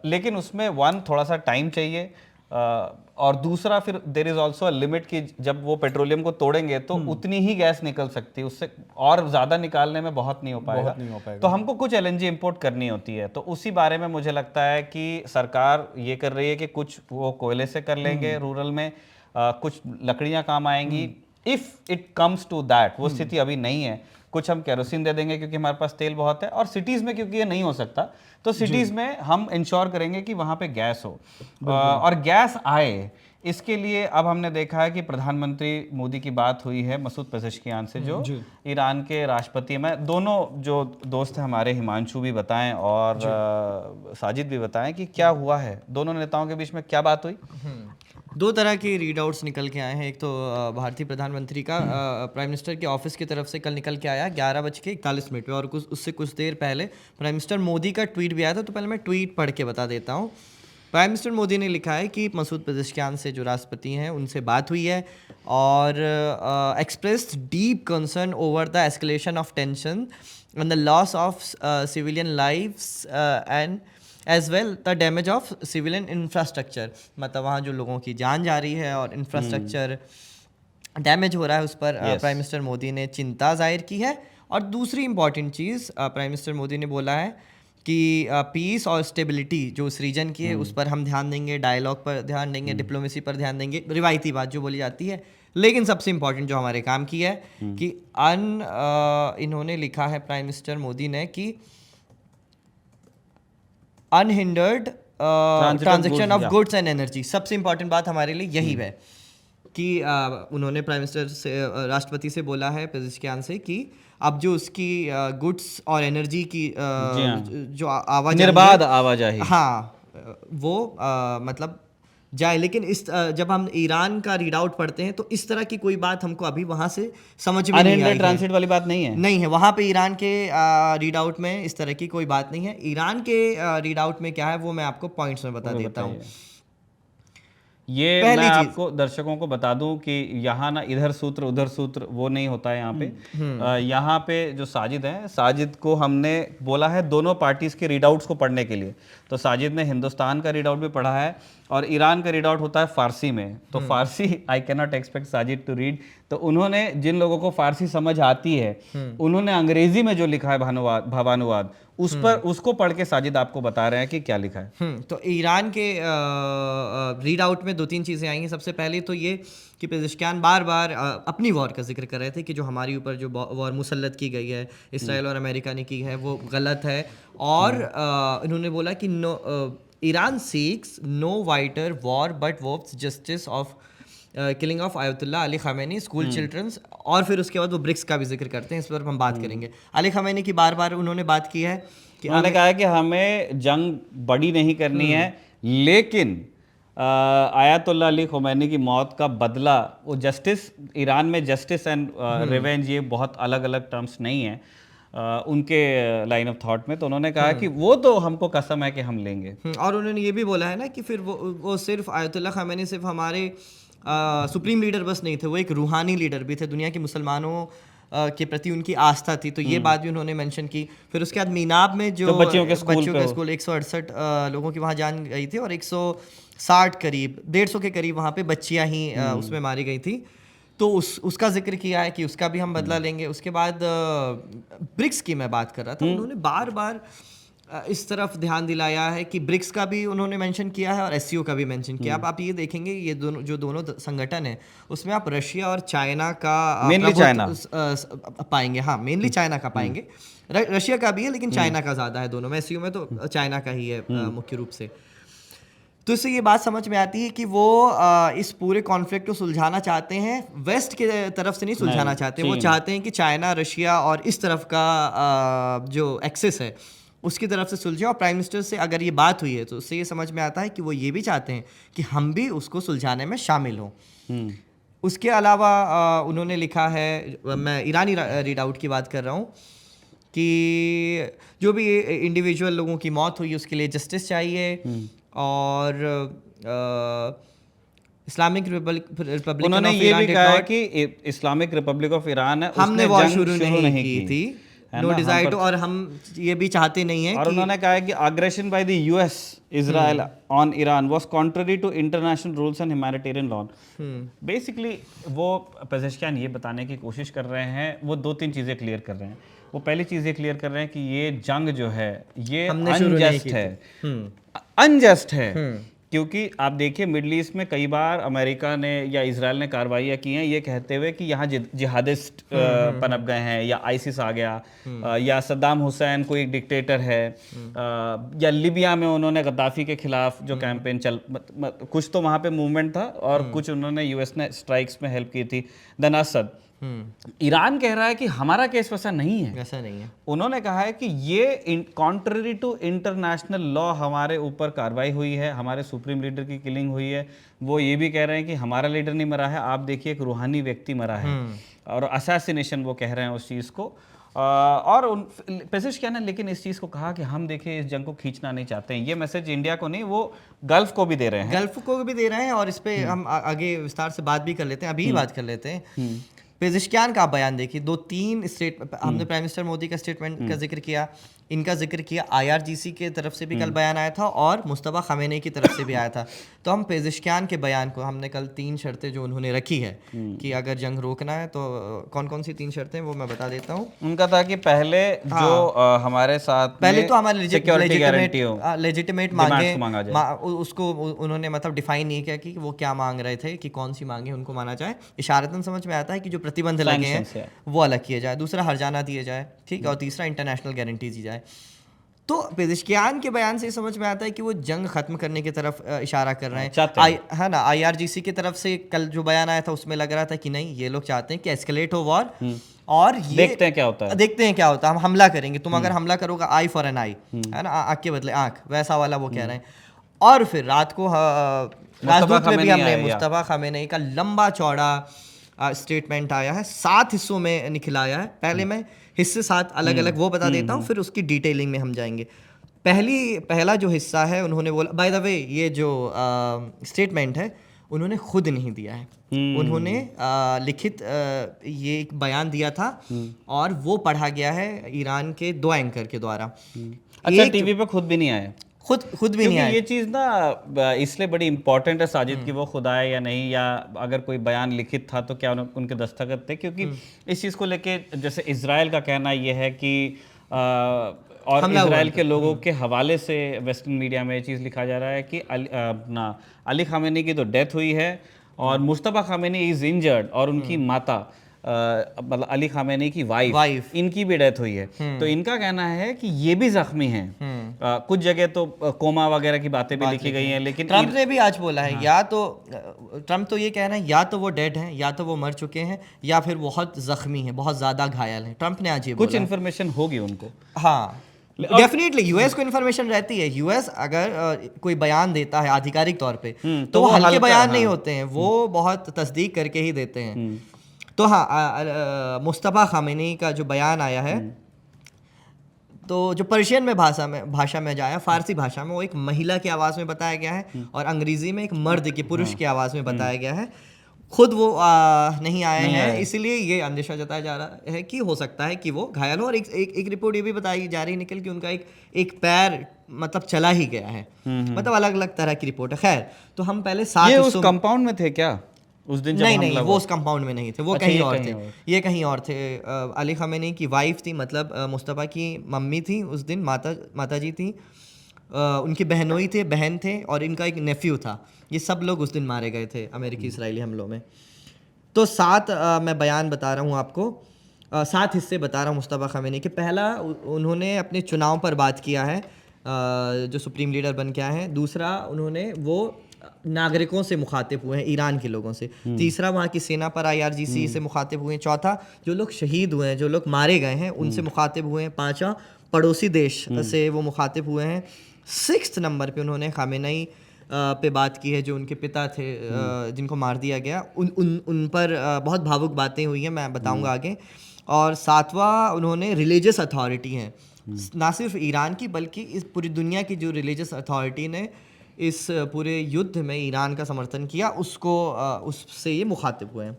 लेकिन उसमें थोड़ा सा टाइम चाहिए, और दूसरा फिर there is also a limit कि जब वो पेट्रोलियम को तोड़ेंगे तो उतनी ही गैस निकल सकती है, उससे और ज्यादा निकालने में बहुत नहीं हो पाएगा, तो हमको कुछ एलएनजी इंपोर्ट करनी होती है। तो उसी बारे में मुझे लगता है कि सरकार ये कर रही है कि कुछ वो कोयले से कर लेंगे रूरल में, कुछ लकड़ियां काम आएंगी, if it comes to that. वो स्थिति अभी नहीं है, कुछ हम केरोसिन दे देंगे क्योंकि हमारे पास तेल बहुत है, और सिटीज में क्योंकि ये नहीं हो सकता तो सिटीज में हम इंश्योर करेंगे कि वहां पे गैस हो और गैस आए। इसके लिए अब हमने देखा है कि प्रधानमंत्री मोदी की बात हुई है मसूद पेज़ेश्कियान से, जो ईरान के राष्ट्रपति हैं। मैं दोनों जो दोस्त हैं हमारे, हिमांशु भी बताएं और साजिद भी बताएं कि क्या हुआ है, दोनों नेताओं के बीच में क्या बात हुई। दो तरह के रीड आउट्स निकल के आए हैं। एक तो भारतीय प्रधानमंत्री का प्राइम मिनिस्टर के ऑफिस की तरफ से कल निकल के आया 11:41 पे, और उससे कुछ देर पहले प्राइम मिनिस्टर मोदी का ट्वीट भी आया था। तो पहले मैं ट्वीट पढ़ के बता देता हूँ। प्राइम मिनिस्टर मोदी ने लिखा है कि मसूद पेज़ेश्कियान से जो राष्ट्रपति हैं उनसे बात हुई है और expressed deep concern over the escalation of tension and the loss of civilian lives and as well the damage of civilian infrastructure. मतलब वहाँ जो लोगों की जान जा रही है और इंफ्रास्ट्रक्चर डैमेज हो रहा है, उस पर प्राइम मिनिस्टर मोदी ने चिंता जाहिर की है। और दूसरी इंपॉर्टेंट चीज़ प्राइम मिनिस्टर मोदी ने बोला है कि पीस और स्टेबिलिटी जो उस रीजन की है उस पर हम ध्यान देंगे, डायलॉग पर ध्यान देंगे, डिप्लोमेसी पर ध्यान देंगे, रिवायती बात जो बोली जाती है। लेकिन सबसे इम्पॉर्टेंट जो हमारे काम की है कि इन्होंने लिखा है प्राइम मिनिस्टर मोदी ने कि unhindered transaction of goods and energy. सबसे इंपॉर्टेंट बात हमारे लिए यही है कि उन्होंने प्राइम मिनिस्टर से, राष्ट्रपति से बोला है पेज़ेश्कियान से कि अब जो उसकी गुड्स और एनर्जी की जो आवाजाही, निर्बाध आवाजाही, हाँ वो मतलब जाए। लेकिन इस जब हम ईरान का रीड आउट पढ़ते हैं तो इस तरह की कोई बात हमको अभी वहाँ से समझ में नहीं आई है। ट्रांसिट वाली बात नहीं है, नहीं है वहाँ पे ईरान के रीड आउट में इस तरह की कोई बात नहीं है। ईरान के रीड आउट में क्या है वो मैं आपको पॉइंट्स में बता देता हूँ। ये मैं आपको दर्शकों को बता दूं कि यहाँ ना इधर सूत्र उधर सूत्र वो नहीं होता है यहाँ पे। यहाँ पे जो साजिद हैं, साजिद को हमने बोला है दोनों पार्टीज के रीड आउट्स को पढ़ने के लिए। तो साजिद ने हिंदुस्तान का रीड आउट भी पढ़ा है और ईरान का रीड आउट होता है फारसी में। तो Farsi I can not expect Sajid to read. तो उन्होंने, जिन लोगों को फारसी समझ आती है, उन्होंने अंग्रेजी में जो लिखा है भावानुवाद उस पर, उसको पढ़ के साजिद आपको बता रहे हैं कि क्या लिखा है। तो ईरान के रीड आउट में 2-3 चीज़ें आएंगी। सबसे पहले तो ये कि पेज़ेश्कियान बार बार अपनी वॉर का जिक्र कर रहे थे कि जो हमारी ऊपर जो वॉर मुसल्लत की गई है इसराइल और अमेरिका ने की है वो गलत है। और इन्होंने बोला कि Iran seeks no wider war but वॉप्स justice of killing of Ayatollah Ali Khamenei, school childrens, और फिर उसके बाद वो ब्रिक्स का भी जिक्र करते हैं, इस पर हम बात करेंगे। अली खामेनी की बार बार उन्होंने बात की है कि उन्होंने कहा है कि हमें जंग बड़ी नहीं करनी है, लेकिन आयतुल्ला अली खुमैनी की मौत का बदला, वो जस्टिस, ईरान में जस्टिस एंड रिवेंज ये बहुत अलग अलग टर्म्स नहीं है उनके लाइन ऑफ थॉट में। तो उन्होंने कहा कि वो तो हमको कसम है कि हम लेंगे। और उन्होंने ये भी बोला है ना कि फिर वो सिर्फ आयतुल्ला खामेनी सिर्फ हमारे सुप्रीम लीडर बस नहीं थे, वो एक रूहानी लीडर भी थे, दुनिया के मुसलमानों के प्रति उनकी आस्था थी। तो ये बात भी उन्होंने मेंशन की। फिर उसके बाद मीनाब में जो बच्चियों के स्कूल 168 लोगों की वहाँ जान गई थी, और 160 करीब 150 के करीब वहाँ पे बच्चियाँ ही उसमें मारी गई थी। तो उसका जिक्र किया है कि उसका भी हम बदला लेंगे। उसके बाद ब्रिक्स की मैं बात कर रहा था, उन्होंने बार बार इस तरफ ध्यान दिलाया है कि ब्रिक्स का भी उन्होंने मेंशन किया है और एससीओ का भी मेंशन किया। आप ये देखेंगे ये दोनों संगठन है, उसमें आप रशिया और चाइना का मेनली चाइना पाएंगे। हाँ, मेनली चाइना का पाएंगे, रशिया का भी है लेकिन चाइना का ज़्यादा है दोनों में। एससीओ में तो चाइना का ही है मुख्य रूप से। तो इससे ये बात समझ में आती है कि वो इस पूरे कॉन्फ्लिक्ट को सुलझाना चाहते हैं, वेस्ट के तरफ से नहीं सुलझाना चाहते। वो चाहते हैं कि चाइना, रशिया और इस तरफ का जो एक्सेस है उसकी तरफ से सुलझे। और प्राइम मिनिस्टर से अगर ये बात हुई है तो उससे ये समझ में आता है कि वो ये भी चाहते हैं कि हम भी उसको सुलझाने में शामिल हों। उसके अलावा उन्होंने लिखा है, मैं ईरानी रीड आउट की बात कर रहा हूँ, कि जो भी इंडिविजुअल लोगों की मौत हुई उसके लिए जस्टिस चाहिए, और इस्लामिक रिपब्लिक, उन्होंने ये भी कहा है कि इस्लामिक रिपब्लिक ऑफ ईरान है, हमने वॉर शुरू नहीं की थी, नो डिजायर टू, और हम ये भी चाहते नहीं है। और उन्होंने कहा है कि aggression by the US Israel on Iran was contrary to international rules and humanitarian law. Basically वो पेजेश्कियान ये बताने की कोशिश कर रहे हैं, वो 2-3 चीज़ें क्लियर कर रहे हैं। वो पहली चीज़ ये क्लियर कर रहे हैं कि ये जंग जो है ये अनजस्ट है, क्योंकि आप देखिए मिडल ईस्ट में कई बार अमेरिका ने या इजराइल ने कार्रवाइयाँ की हैं ये कहते हुए कि यहाँ जिहादिस्ट पनप गए हैं, या आईसिस आ गया, या सद्दाम हुसैन कोई एक डिक्टेटर है, या लिबिया में उन्होंने गद्दाफी के खिलाफ जो कैंपेन कुछ तो वहाँ पे मूवमेंट था, और कुछ उन्होंने यूएस ने स्ट्राइक्स में हेल्प की थी, देन असद। ईरान कह रहा है कि हमारा केस वैसा नहीं है, ऐसा नहीं है। उन्होंने कहा है कि ये कॉन्ट्ररी टू इंटरनेशनल लॉ हमारे ऊपर कार्रवाई हुई है, हमारे सुप्रीम लीडर की किलिंग हुई है। वो ये भी कह रहे हैं कि हमारा लीडर नहीं मरा है, आप देखिए एक रूहानी व्यक्ति मरा है, और असैसिनेशन वो कह रहे हैं उस चीज़ को। और पेजेश्कियान ने लेकिन इस चीज़ को कहा कि हम देखिए इस जंग को खींचना नहीं चाहते हैं। ये मैसेज इंडिया को नहीं, वो गल्फ को भी दे रहे हैं, गल्फ को भी दे रहे हैं। और इस पे हम आगे विस्तार से बात भी कर लेते हैं, अभी ही बात कर लेते हैं। पेजेश्कियान का बयान देखिए, 2-3 हमने प्राइम मिनिस्टर मोदी का स्टेटमेंट का जिक्र किया, इनका जिक्र किया, IRGC के तरफ से भी कल बयान आया था, और मुस्तफ़ा खामेनी की तरफ से भी आया था। तो हम पेजेश्कियान के बयान को, हमने कल 3 शर्तें जो उन्होंने रखी है कि अगर जंग रोकना है तो कौन कौन सी 3 शर्तें, वो मैं बता देता हूँ। उनका था कि पहले जो हमारे साथ पहले तो हमारे लेजिटिमेट मांगे उसको उन्होंने मतलब डिफाइन नहीं किया कि वो क्या मांग रहे थे, कि कौन सी मांगे उनको माना जाए। इशारतन समझ में आता है कि जो प्रतिबंध लगे हैं वो अलग किए जाए, दूसरा हर्जाना दिए जाए, ठीक है, और तीसरा इंटरनेशनल गारंटी दी जाए। तो पेजेश्कियान के बयान से समझ में आता है कि वो जंग खत्म करने की तरफ इशारा कर रहे हैं, है ना। IRGC की तरफ से कल जो बयान आया था उसमें लग रहा था कि नहीं, ये लोग चाहते हैं कि एस्केलेट हो वॉर, और ये देखते हैं क्या होता है, हम हमला करेंगे, तुम अगर हमला करोगे आई फॉर एन आई, है ना, आंख के बदले आंख, वैसा वाला वो कह रहे हैं। और फिर रात को राजदूत में भी हमने मुस्तफ़ा खामेनी का लंबा चौड़ा स्टेटमेंट आया है, 7 हिस्सों में निकलाया है। पहले मैं हिस्से 7 अलग अलग वो बता देता हूँ, फिर उसकी डिटेलिंग में हम जाएंगे। पहला जो हिस्सा है, उन्होंने बोला, बाय द वे ये जो स्टेटमेंट है उन्होंने खुद नहीं दिया है, उन्होंने लिखित ये एक बयान दिया था, और वो पढ़ा गया है ईरान के 2 एंकर के द्वारा। अच्छा, टीवी पे खुद भी नहीं आए, खुद भी नहीं आए। ये चीज़ ना इसलिए बड़ी इंपॉर्टेंट है साजिद कि वो खुद आए या नहीं, या अगर कोई बयान लिखित था तो क्या उनके दस्तखत थे, क्योंकि इस चीज़ को लेके जैसे इजराइल का कहना ये है कि और इजराइल के लोगों के हवाले से वेस्टर्न मीडिया में ये चीज़ लिखा जा रहा है कि अली खामेनी की तो डेथ हुई है और मुस्तफ़ा खामेनी इज़ इंजर्ड, और उनकी माता मतलब अली खामेनी की वाइफ। वाइफ इनकी भी डेथ हुई है। तो इनका कहना है कि ये भी जख्मी हैं। कुछ जगह तो कोमा वगैरह की बातें भी लिखी गई हैं, लेकिन ट्रम्प ने भी आज बोला है या तो ट्रम्प तो ये कह रहे हैं या तो वो डेड हैं या तो वो मर चुके हैं या फिर बहुत जख्मी हैं, बहुत ज़्यादा घायल हैं। ट्रम्प ने आज ये कुछ बोला है। इन्फॉर्मेशन होगी उनको। हाँ, डेफिनेटली यूएस को इन्फॉर्मेशन रहती है। यूएस अगर कोई बयान देता है आधिकारिक तौर पे तो वो हल्के बयान नहीं होते हैं, वो बहुत तस्दीक करके ही देते हैं। तो हाँ, मुस्तफ़ा खामेनी का जो बयान आया है तो जो पर्शियन में भाषा में जाया, फारसी भाषा में, वो एक महिला की आवाज़ में बताया गया है और अंग्रेज़ी में एक मर्द की, पुरुष की आवाज़ में बताया गया है। खुद वो नहीं आए हैं, इसलिए ये अंदेशा जताया जा रहा है कि हो सकता है कि वो घायल हो। और एक रिपोर्ट ये भी बताई जा रही निकल कि उनका एक पैर मतलब चला ही गया है। मतलब अलग अलग तरह की रिपोर्ट है। खैर, तो हम पहले ये उस कंपाउंड में थे क्या उस दिन जब नहीं, वो उस कंपाउंड में नहीं थे, वो कहीं और थे। ये कहीं और थे। अली खामेनी की वाइफ थी, मतलब मुस्तफ़ा की मम्मी थी उस दिन, माता जी थी, उनकी बहनोई थे, बहन थे और इनका एक नेफ्यू था। ये सब लोग उस दिन मारे गए थे अमेरिकी इसराइली हमलों में। तो 7 मैं बयान बता रहा हूँ आपको, 7 हिस्से बता रहा हूँ मुस्तफ़ा खामेनी के। पहला, उन्होंने अपने चुनाव पर बात किया है, जो सुप्रीम लीडर बन के आए हैं। दूसरा, उन्होंने वो नागरिकों से मुखातिब हुए हैं, ईरान के लोगों से। तीसरा, वहाँ की सेना पर IRGC से मुखातिब हुए हैं। चौथा, जो लोग शहीद हुए हैं, जो लोग मारे गए हैं, उनसे मुखातिब हुए हैं। पाँचवा, पड़ोसी देश से वो मुखातिब हुए हैं। 6th नंबर पे उन्होंने खामेनी पे बात की है, जो उनके पिता थे जिनको मार दिया गया, उन पर बहुत भावुक बातें हुई हैं, मैं बताऊंगा आगे। और 7वां, उन्होंने रिलीजियस अथॉरिटी हैं, ना सिर्फ ईरान की बल्कि इस पूरी दुनिया की जो रिलीजियस अथॉरिटी ने इस पूरे युद्ध में ईरान का समर्थन किया, उससे ये मुखातिब हुए हैं।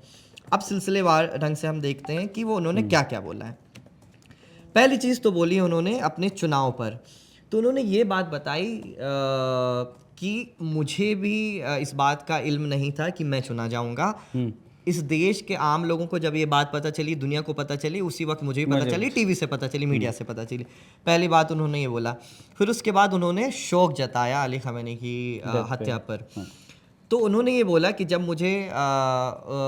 अब सिलसिलेवार ढंग से हम देखते हैं कि वो उन्होंने क्या क्या बोला है। पहली चीज़ तो बोली उन्होंने अपने चुनाव पर। तो उन्होंने ये बात बताई कि मुझे भी इस बात का इल्म नहीं था कि मैं चुना जाऊंगा। इस देश के आम लोगों को जब ये बात पता चली, दुनिया को पता चली, उसी वक्त मुझे भी पता चली, टीवी से पता चली, मीडिया से पता चली। पहली बात उन्होंने ये बोला। फिर उसके बाद उन्होंने शोक जताया अली खामेनी की हत्या पर। तो उन्होंने ये बोला कि जब मुझे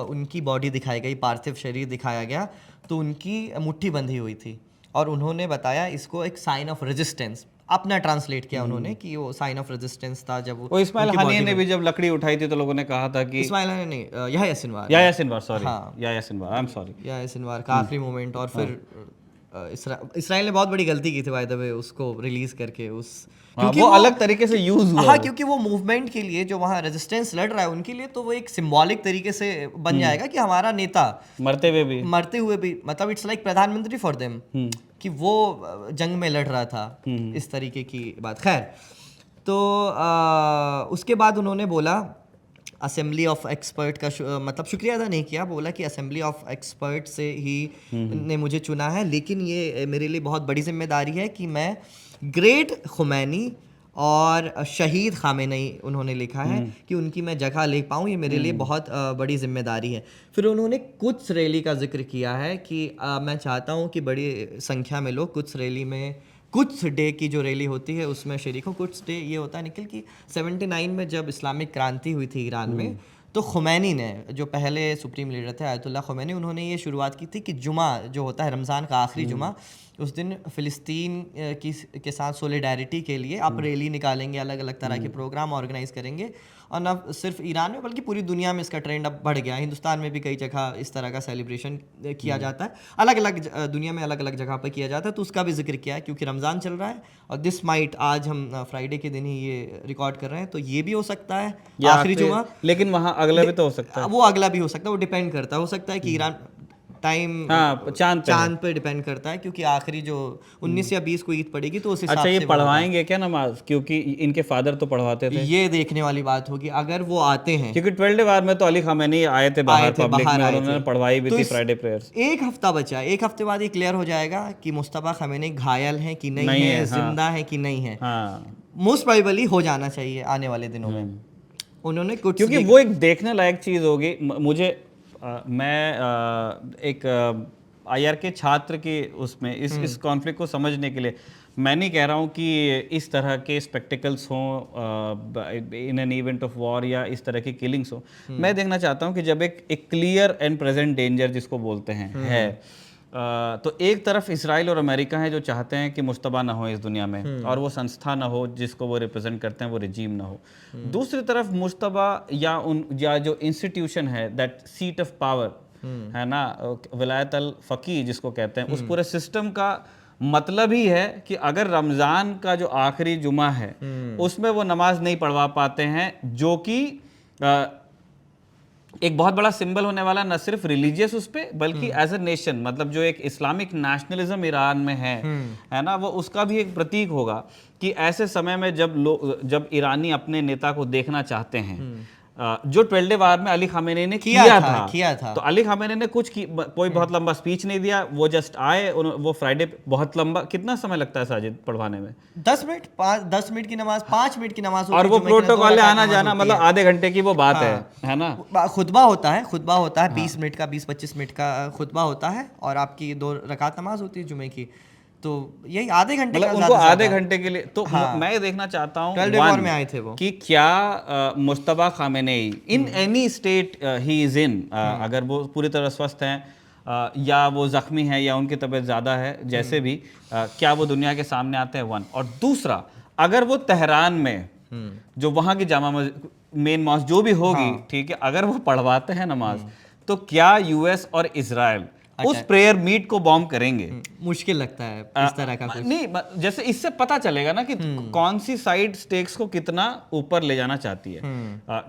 उनकी बॉडी दिखाई गई, पार्थिव शरीर दिखाया गया, तो उनकी मुट्ठी बंधी हुई थी और उन्होंने बताया इसको एक साइन ऑफ रेजिस्टेंस, अपना ट्रांसलेट किया उन्होंने कि वो साइन ऑफ रेजिस्टेंस था। जब वो इस्माइल हानिया ने भी जब लकड़ी उठाई थी तो लोगों ने कहा था कि इस्माइल हानिया नहीं, याह्या सिनवार, याह्या सिनवार का आखिरी मोमेंट। और फिर इसराइल ने बहुत बड़ी गलती की थी बाय द वे, उसको रिलीज करके क्योंकि वो अलग तरीके से यूज हुआ। हाँ, क्योंकि वो मूवमेंट के लिए जो वहाँ रेजिस्टेंस लड़ रहा है उनके लिए, तो वो एक सिंबॉलिक तरीके से बन जाएगा कि हमारा नेता मरते हुए भी मतलब इट्स लाइक प्रधानमंत्री फॉर देम, कि वो जंग में लड़ रहा था, इस तरीके की बात। खैर, तो उसके बाद उन्होंने बोला असेंबली ऑफ एक्सपर्ट का मतलब शुक्रिया अदा नहीं किया, बोला कि असेंबली ऑफ एक्सपर्ट से ही ने मुझे चुना है, लेकिन ये मेरे लिए बहुत बड़ी जिम्मेदारी है कि मैं ग्रेट खुमैनी और शहीद खामेनी, उन्होंने लिखा है कि उनकी मैं जगह ले पाऊँ, ये मेरे लिए बहुत बड़ी जिम्मेदारी है। फिर उन्होंने कुछ रैली का जिक्र किया है कि मैं चाहता हूँ कि बड़ी संख्या में लोग कुछ रैली में, कुछ डे की जो रैली होती है उसमें शरीक हो। कुछ डे ये होता है निखिल कि 79 में जब इस्लामिक क्रांति हुई थी ईरान में, तो खुमैनी ने, जो पहले सुप्रीम लीडर थे आयतुल्लाह खुमैनी, उन्होंने ये शुरुआत की थी कि जुमा जो होता है रमज़ान का आखिरी जुमा, उस दिन फ़िलिस्तीन के साथ सोलिडारिटी के लिए आप रैली निकालेंगे, अलग अलग तरह के प्रोग्राम ऑर्गेनाइज करेंगे। और न सिर्फ ईरान में बल्कि पूरी दुनिया में इसका ट्रेंड अब बढ़ गया है। हिंदुस्तान में भी कई जगह इस तरह का सेलिब्रेशन किया जाता है, अलग अलग दुनिया में अलग अलग जगह पर किया जाता है। तो उसका भी जिक्र किया है क्योंकि रमज़ान चल रहा है और दिस माइट, आज हम फ्राइडे के दिन ही ये रिकॉर्ड कर रहे हैं, तो ये भी हो सकता है आखिरी जुमा, लेकिन वहाँ अगला भी तो हो सकता है, वो अगला भी हो सकता है, वो डिपेंड करता है। हो सकता है कि ईरान टाइम चांद पे डिपेंड करता है, क्योंकि आखिरी जो 19 या 20 को ईद पड़ेगी तो उस हिसाब से। अच्छा, ये पढ़वाएंगे क्या नमाज? क्योंकि इनके फादर तो पढ़वाते थे। ये देखने वाली बात होगी अगर वो आते हैं, क्योंकि 12 वार में तो अली खामेनी आए थे बाहर पब्लिक में और उन्होंने पढ़वाई भी थी फ्राइडे प्रेयर्स। एक हफ्ता बचा है, एक हफ्ते बाद ये क्लियर हो जाएगा कि मुस्तफ़ा खामेनी घायल हैं कि नहीं है, जिंदा है कि नहीं है। मोस्ट प्रोबेबली हो जाना चाहिए आने वाले दिनों में। उन्होंने कुछ, क्योंकि वो एक देखने लायक चीज़ होगी। मुझे मैं एक IR के छात्र की उसमें इस कॉन्फ्लिक्ट को समझने के लिए मैं नहीं कह रहा हूँ कि इस तरह के स्पेक्टिकल्स हों in an event of war या इस तरह की किलिंग्स हो। मैं देखना चाहता हूँ कि जब एक क्लियर एंड प्रेजेंट डेंजर जिसको बोलते हैं है, तो एक तरफ इसराइल और अमेरिका है जो चाहते हैं कि मुश्तबा ना हो इस दुनिया में और वो संस्था ना हो जिसको वो रिप्रेजेंट करते हैं, वो रिजीम ना हो। दूसरी तरफ मुश्तबा या जो इंस्टीट्यूशन है, दैट सीट ऑफ पावर है ना, विलायत अल फ़कीह जिसको कहते हैं, उस पूरे सिस्टम का मतलब ही है कि अगर रमज़ान का जो आखिरी जुमा है उसमें वो नमाज नहीं पढ़वा पाते हैं, जो कि एक बहुत बड़ा सिंबल होने वाला न सिर्फ रिलीजियस उस पे बल्कि एज ए नेशन, मतलब जो एक इस्लामिक नेशनलिज्म ईरान में है ना, वो उसका भी एक प्रतीक होगा कि ऐसे समय में जब ईरानी अपने नेता को देखना चाहते हैं, जो 12 डे वार में अली खामेनी ने किया था। तो अली खामेनी ने कोई बहुत लंबा स्पीच नहीं दिया, वो जस्ट आए, वो फ्राइडे बहुत लंबा, कितना समय लगता है साजिद पढ़वाने में? 10 मिनट की नमाज, 5 मिनट की नमाज, और वो प्रोटोकॉल आना जाना, मतलब आधे घंटे की वो बात है ना। खुतबा होता है 20 मिनट का, 20-25 मिनट का खुतबा होता है, और आपकी 2 रकात नमाज होती है जुमे की। तो यही आधे घंटे, मतलब उनको आधे घंटे के लिए। तो मैं ये देखना चाहता हूँ में आए थे वो, कि क्या Mushtaba Khamenei in any state he is in, अगर वो पूरी तरह स्वस्थ हैं या वो जख्मी हैं या उनकी तबीयत ज़्यादा है, जैसे भी, क्या वो दुनिया के सामने आते हैं? वन। और दूसरा, अगर वो तेहरान में जो वहाँ की जामा मेन मॉस्क जो भी होगी, ठीक है, अगर वो पढ़वाते हैं नमाज, तो क्या यूएस और इजराइल उस प्रेयर मीट को बॉम्ब करेंगे? मुश्किल लगता है इस तरह का कुछ। नहीं, जैसे इससे पता चलेगा ना कि कौन सी साइड स्टेक्स को कितना ऊपर ले जाना चाहती है।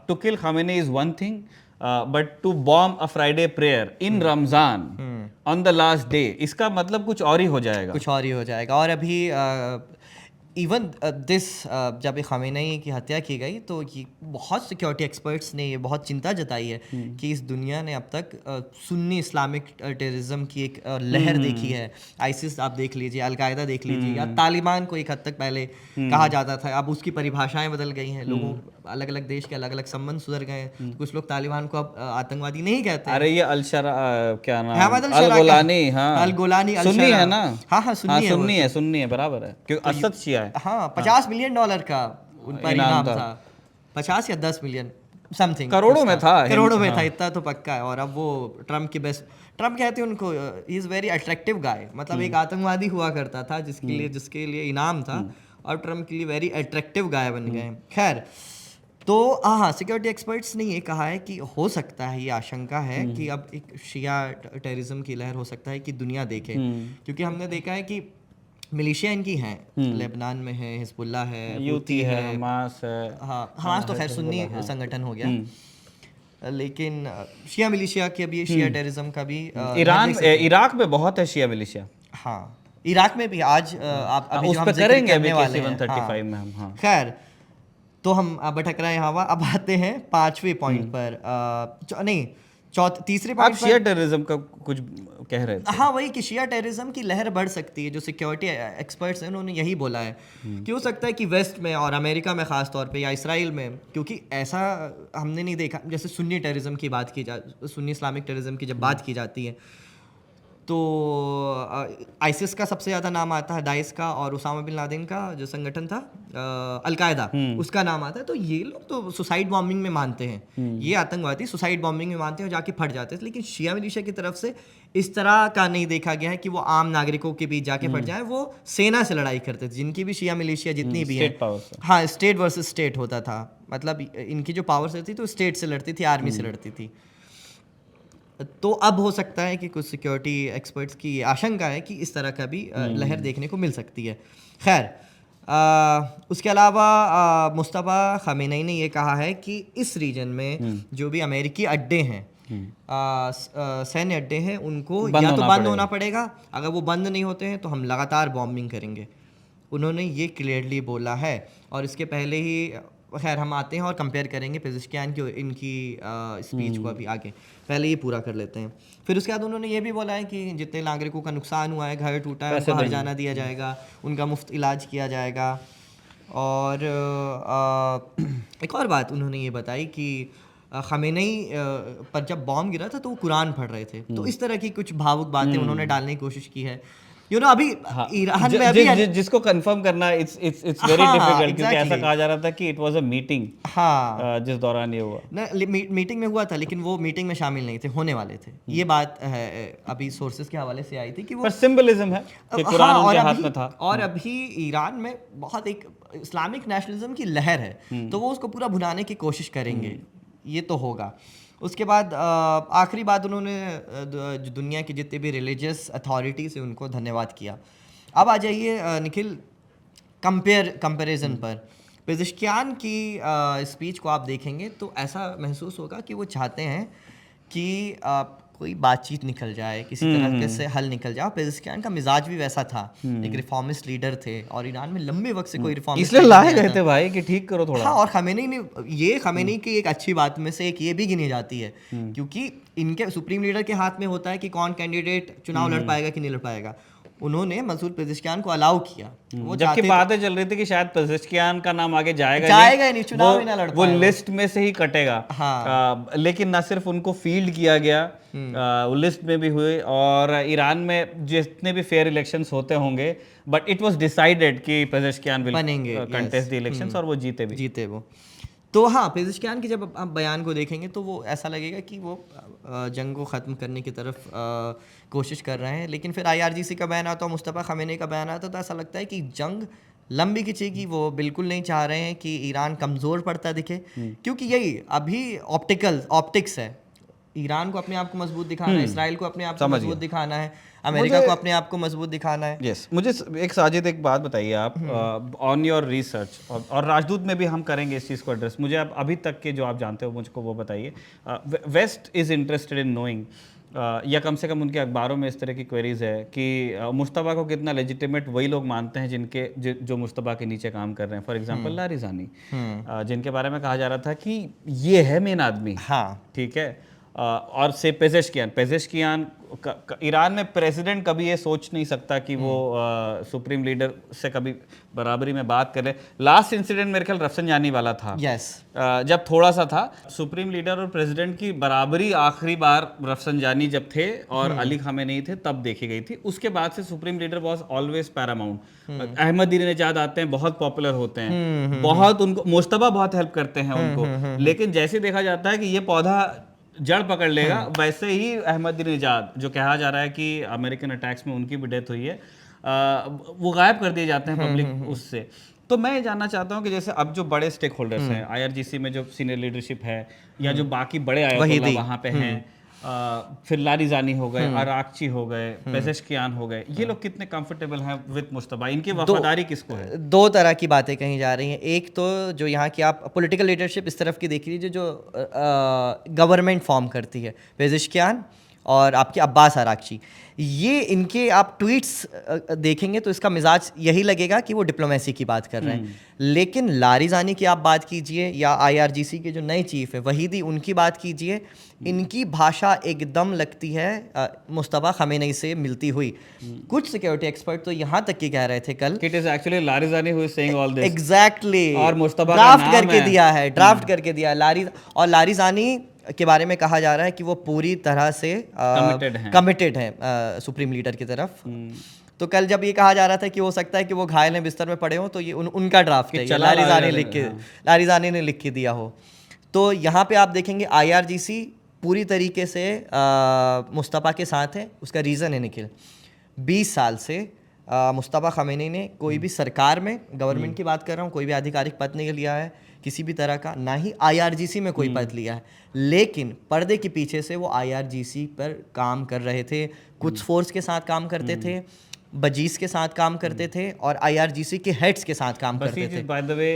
To kill Khamenei is one thing, but to bomb a Friday prayer in Ramzan on the last day, इसका मतलब कुछ और ही हो जाएगा। और अभी इवन दिस जब खामेनी की हत्या की गई तो ये बहुत सिक्योरिटी एक्सपर्ट्स ने ये बहुत चिंता जताई है कि इस दुनिया ने अब तक सुन्नी इस्लामिक टेररिज्म की एक लहर देखी है। आईसिस आप देख लीजिए, अलकायदा देख लीजिए, या तालिबान को एक हद तक पहले कहा जाता था, अब उसकी परिभाषाएं बदल गई हैं, लोगों अलग अलग देश के अलग अलग संबंध सुधर गए हैं। कुछ लोग तालिबान को अब आतंकवादी नहीं कहते। अरे ये क्या नाम, अल-गोलानी सुन्नी है ना? हाँ, सुन्नी है, बराबर है, क्योंकि असद शिया है। हाँ, $50 मिलियन का उन पर इनाम था, 50 या 10 मिलियन समथिंग, करोड़ों में था, इतना तो पक्का है। और अब वो ट्रम्प कहते हैं उनको, ही इज वेरी अट्रैक्टिव गाय, मतलब एक आतंकवादी हुआ करता था जिसके लिए इनाम था, और ट्रम्प के लिए वेरी अट्रैक्टिव गाय बन गए। खैर, तो हाँ, सिक्योरिटी एक्सपर्ट्स ने ये कहा है कि हो सकता है, ये आशंका है कि अब एक शिया टेररिज्म की लहर हो सकता है कि दुनिया देखे, क्योंकि हमने देखा है कि मिलिशिया इनकी हैं, लेबनान में है, हिजबुल्ला है, यूती है, हमास है। हाँ, हमास तो खैर सुन्नी संगठन हो गया, लेकिन शिया मिलिशिया की अभी शिया टेररिज्म का भी इराक में बहुत है शिया मिलिशिया। हाँ, इराक में भी आज आप अभी उस पे करेंगे अभी 135 में हम। हाँ, खैर, तो हम भटक रहे हैं हवा। अब आते हैं 5वें पॉइंट पर, तीसरे पॉइंट पर। शिया टेररिज्म का कुछ कह रहे थे। हाँ, वही कि शिया टेररिज्म की लहर बढ़ सकती है। जो सिक्योरिटी एक्सपर्ट्स हैं उन्होंने यही बोला है कि हो सकता है कि वेस्ट में और अमेरिका में ख़ास तौर पे, या इसराइल में, क्योंकि ऐसा हमने नहीं देखा, जैसे सुन्नी टेररिज्म की बात की सुन्नी इस्लामिक टेररिज्म की जब बात की जाती है तो आईसिस का सबसे ज़्यादा नाम आता है, दाइश का, और उसामा बिन लादेन का जो संगठन था अलकायदा, उसका नाम आता है। तो ये लोग तो सुसाइड बॉम्बिंग में मानते हैं, ये आतंकवादी सुसाइड बॉम्बिंग में मानते हैं और जाके फट जाते हैं। लेकिन शिया मिलिशिया की तरफ से इस तरह का नहीं देखा गया है कि वो आम नागरिकों के बीच जाके फट जाए। वो सेना से लड़ाई करते थे, जिनकी भी शिया मिलिशिया जितनी भी है। हाँ, स्टेट वर्सेस स्टेट होता था, मतलब इनकी जो पावर्स रहती तो स्टेट से लड़ती थी, आर्मी से लड़ती थी। तो अब हो सकता है कि कुछ सिक्योरिटी एक्सपर्ट्स की आशंका है कि इस तरह का भी लहर देखने को मिल सकती है। खैर, उसके अलावा मुस्तफा खामेनी ने ये कहा है कि इस रीजन में जो भी अमेरिकी अड्डे हैं, सैन्य अड्डे हैं, उनको या तो बंद होना पड़ेगा। अगर वो बंद नहीं होते हैं तो हम लगातार बॉम्बिंग करेंगे, उन्होंने ये क्लियरली बोला है। और इसके पहले ही, खैर हम आते हैं और कंपेयर करेंगे पेज़ेश्कियान की इनकी स्पीच को अभी आगे, पहले ये पूरा कर लेते हैं। फिर उसके बाद उन्होंने ये भी बोला है कि जितने नागरिकों का नुकसान हुआ है, घर टूटा है, उनको हर्जाना दिया जाएगा, उनका मुफ्त इलाज किया जाएगा। और एक और बात उन्होंने ये बताई कि खामेनी पर जब बॉम्ब गिरा था तो वो कुरान पढ़ रहे थे, तो इस तरह की कुछ भावुक बातें उन्होंने डालने की कोशिश की है। अभी ईरान में अभी जिसको कंफर्म करना इट्स वेरी डिफिकल्ट, क्योंकि ऐसा कहा जा रहा था कि इट वाज अ मीटिंग, जिस दौरान ये हुआ ना, मीटिंग में हुआ था, लेकिन वो मीटिंग में शामिल नहीं थे, होने वाले थे। ये बात है अभी सोर्सेज के हवाले से आई थी कि वो पर सिंबलिज्म है कि कुरान उनके हाथ में था। और अभी ईरान में बहुत एक इस्लामिक नेशनलिज्म की लहर है, तो वो उसको पूरा भुनाने की कोशिश करेंगे, ये तो होगा। उसके बाद आखिरी बात उन्होंने दुनिया की जितने भी रिलीजियस अथॉरिटी से उनको धन्यवाद किया। अब आ जाइए निखिल कंपैरिजन पर। पेज़ेश्कियान की स्पीच को आप देखेंगे तो ऐसा महसूस होगा कि वो चाहते हैं कि कोई बातचीत निकल जाए, किसी तरह के से हल निकल जाए। पेज़ेश्कियान का मिजाज भी वैसा था, एक रिफॉर्मिस्ट लीडर थे और ईरान में लंबे वक्त से कोई रिफॉर्मिस्ट इसलिए लाए गए थे भाई कि ठीक करो थोड़ा। हाँ, और खमेनी की एक अच्छी बात में से एक ये भी गिनी जाती है, क्योंकि इनके सुप्रीम लीडर के हाथ में होता है कि कौन कैंडिडेट चुनाव लड़ पाएगा कि नहीं लड़ पाएगा। उन्होंने मसूद पेज़ेश्कियान को अलाउ किया, वो जबकि बातें चल रही थी कि शायद पेज़ेश्कियान का नाम आगे जाएगा नहीं, चुनाव ही ना लड़ वो लिस्ट में से ही कटेगा। हाँ। लेकिन ना सिर्फ उनको फील्ड किया गया, वो लिस्ट में भी हुए, और ईरान में जितने भी फेयर इलेक्शंस होते होंगे, बट इट वाज डिसाइडेड कि Pezeshkian will contest the elections, और वो जीते वो। तो हाँ, पेज़ेश्कियान की जब आप बयान को देखेंगे तो वो ऐसा लगेगा कि वो जंग को ख़त्म करने की तरफ कोशिश कर रहे हैं, लेकिन फिर IRGC का बयान आता है, मुस्तफ़ा ख़मेनी का बयान आता है, तो ऐसा लगता है कि जंग लंबी खिंचेगी। वो बिल्कुल नहीं चाह रहे हैं कि ईरान कमज़ोर पड़ता दिखे, क्योंकि यही अभी ऑप्टिक्स है। ईरान को अपने आप को मजबूत दिखाना है, इसराइल को अपने आप को मजबूत दिखाना है, अमेरिका को अपने आप को मजबूत दिखाना है। यस, मुझे एक साजिद एक बात बताइए आप, ऑन योर रिसर्च, और राजदूत में भी हम करेंगे इस चीज़ को एड्रेस। मुझे आप अभी तक के जो आप जानते हो मुझको वो बताइए। West is interested in knowing, या कम से कम उनके अखबारों में इस तरह की क्वेरीज है कि मुस्तफ़ा को कितना लेजिटिमेट वही लोग मानते हैं जो मुस्तफ़ा के नीचे काम कर रहे हैं। फॉर एग्जांपल लारिज़ानी, जिनके बारे में कहा जा रहा था कि ये है मेन आदमी। हाँ, ठीक है। और से पेज़ेश्कियान ईरान में प्रेसिडेंट कभी ये सोच नहीं सकता कि वो सुप्रीम लीडर से कभी बराबरी में बात करे। लास्ट इंसिडेंट मेरे ख्याल रफसंजानी वाला था। यस, जब थोड़ा सा था, सुप्रीम लीडर और प्रेसिडेंट की बराबरी आखिरी बार रफसंजानी जब थे और अली खामेनी थे तब देखी गई थी। उसके बाद से supreme leader was always Paramount. Ahmadinejad आते हैं, बहुत पॉपुलर होते हैं, बहुत उनको मुस्तफा बहुत हेल्प करते हैं उनको, लेकिन जैसे देखा जाता है कि ये पौधा जड़ पकड़ लेगा, वैसे ही अहमदीनेजाद, जो कहा जा रहा है कि अमेरिकन अटैक्स में उनकी भी डेथ हुई है, वो गायब कर दिए जाते हैं पब्लिक उससे। तो मैं जानना चाहता हूँ कि जैसे अब जो बड़े स्टेक होल्डर्स हैं IRGC में, जो सीनियर लीडरशिप है या जो बाकी बड़े आयतोल्ला वहाँ पे हैं, फिर लारिज़ानी हो गए, अराक्ची हो गए, पेज़ेश्कियान हो गए, ये लोग कितने कंफर्टेबल हैं विद मुस्तफ़ा? इनकी वफादारी किसको है? दो तरह की बातें कही जा रही हैं। एक तो जो यहाँ की आप पॉलिटिकल लीडरशिप इस तरफ की देख लीजिए, जो गवर्नमेंट फॉर्म करती है, पेज़ेश्कियान और आपके अब्बास अराक्ची, ये इनके आप ट्वीट्स देखेंगे तो इसका मिजाज यही लगेगा कि वो डिप्लोमेसी की बात कर रहे हैं। लेकिन लारिज़ानी की आप बात कीजिए या IRGC के जो नए चीफ है वहीदी, उनकी बात कीजिए, इनकी भाषा एकदम लगती है मुस्तफ़ा ख़मेनी से मिलती हुई। कुछ सिक्योरिटी एक्सपर्ट तो यहाँ तक की कह रहे थे कल, it is actually Larijani who is saying all this. Exactly, और मुस्तफ़ा ड्राफ्ट करके दिया है, लारिज़ानी के बारे में कहा जा रहा है कि वो पूरी तरह से कमिटेड है सुप्रीम लीडर की तरफ। तो कल जब ये कहा जा रहा था कि हो सकता है कि वो घायल हैं, बिस्तर में पड़े हों, तो ये उनका ड्राफ्ट है, लारिज़ानी ने लिख के दिया हो। तो यहाँ पे आप देखेंगे IRGC पूरी तरीके से मुस्तफ़ा के साथ है। उसका रीज़न है निखिल, 20 साल से मुस्तफ़ा ख़मेनी ने कोई भी सरकार में, गवर्नमेंट की बात कर रहा हूँ, कोई भी आधिकारिक पद नहीं लिया है किसी भी तरह का, ना ही IRGC में कोई पद लिया है, लेकिन पर्दे के पीछे से वो IRGC पर काम कर रहे थे। कुछ फोर्स के साथ काम करते थे, बजीज के साथ काम करते थे, और IRGC के हेड्स के साथ काम करते थे। बाय द वे,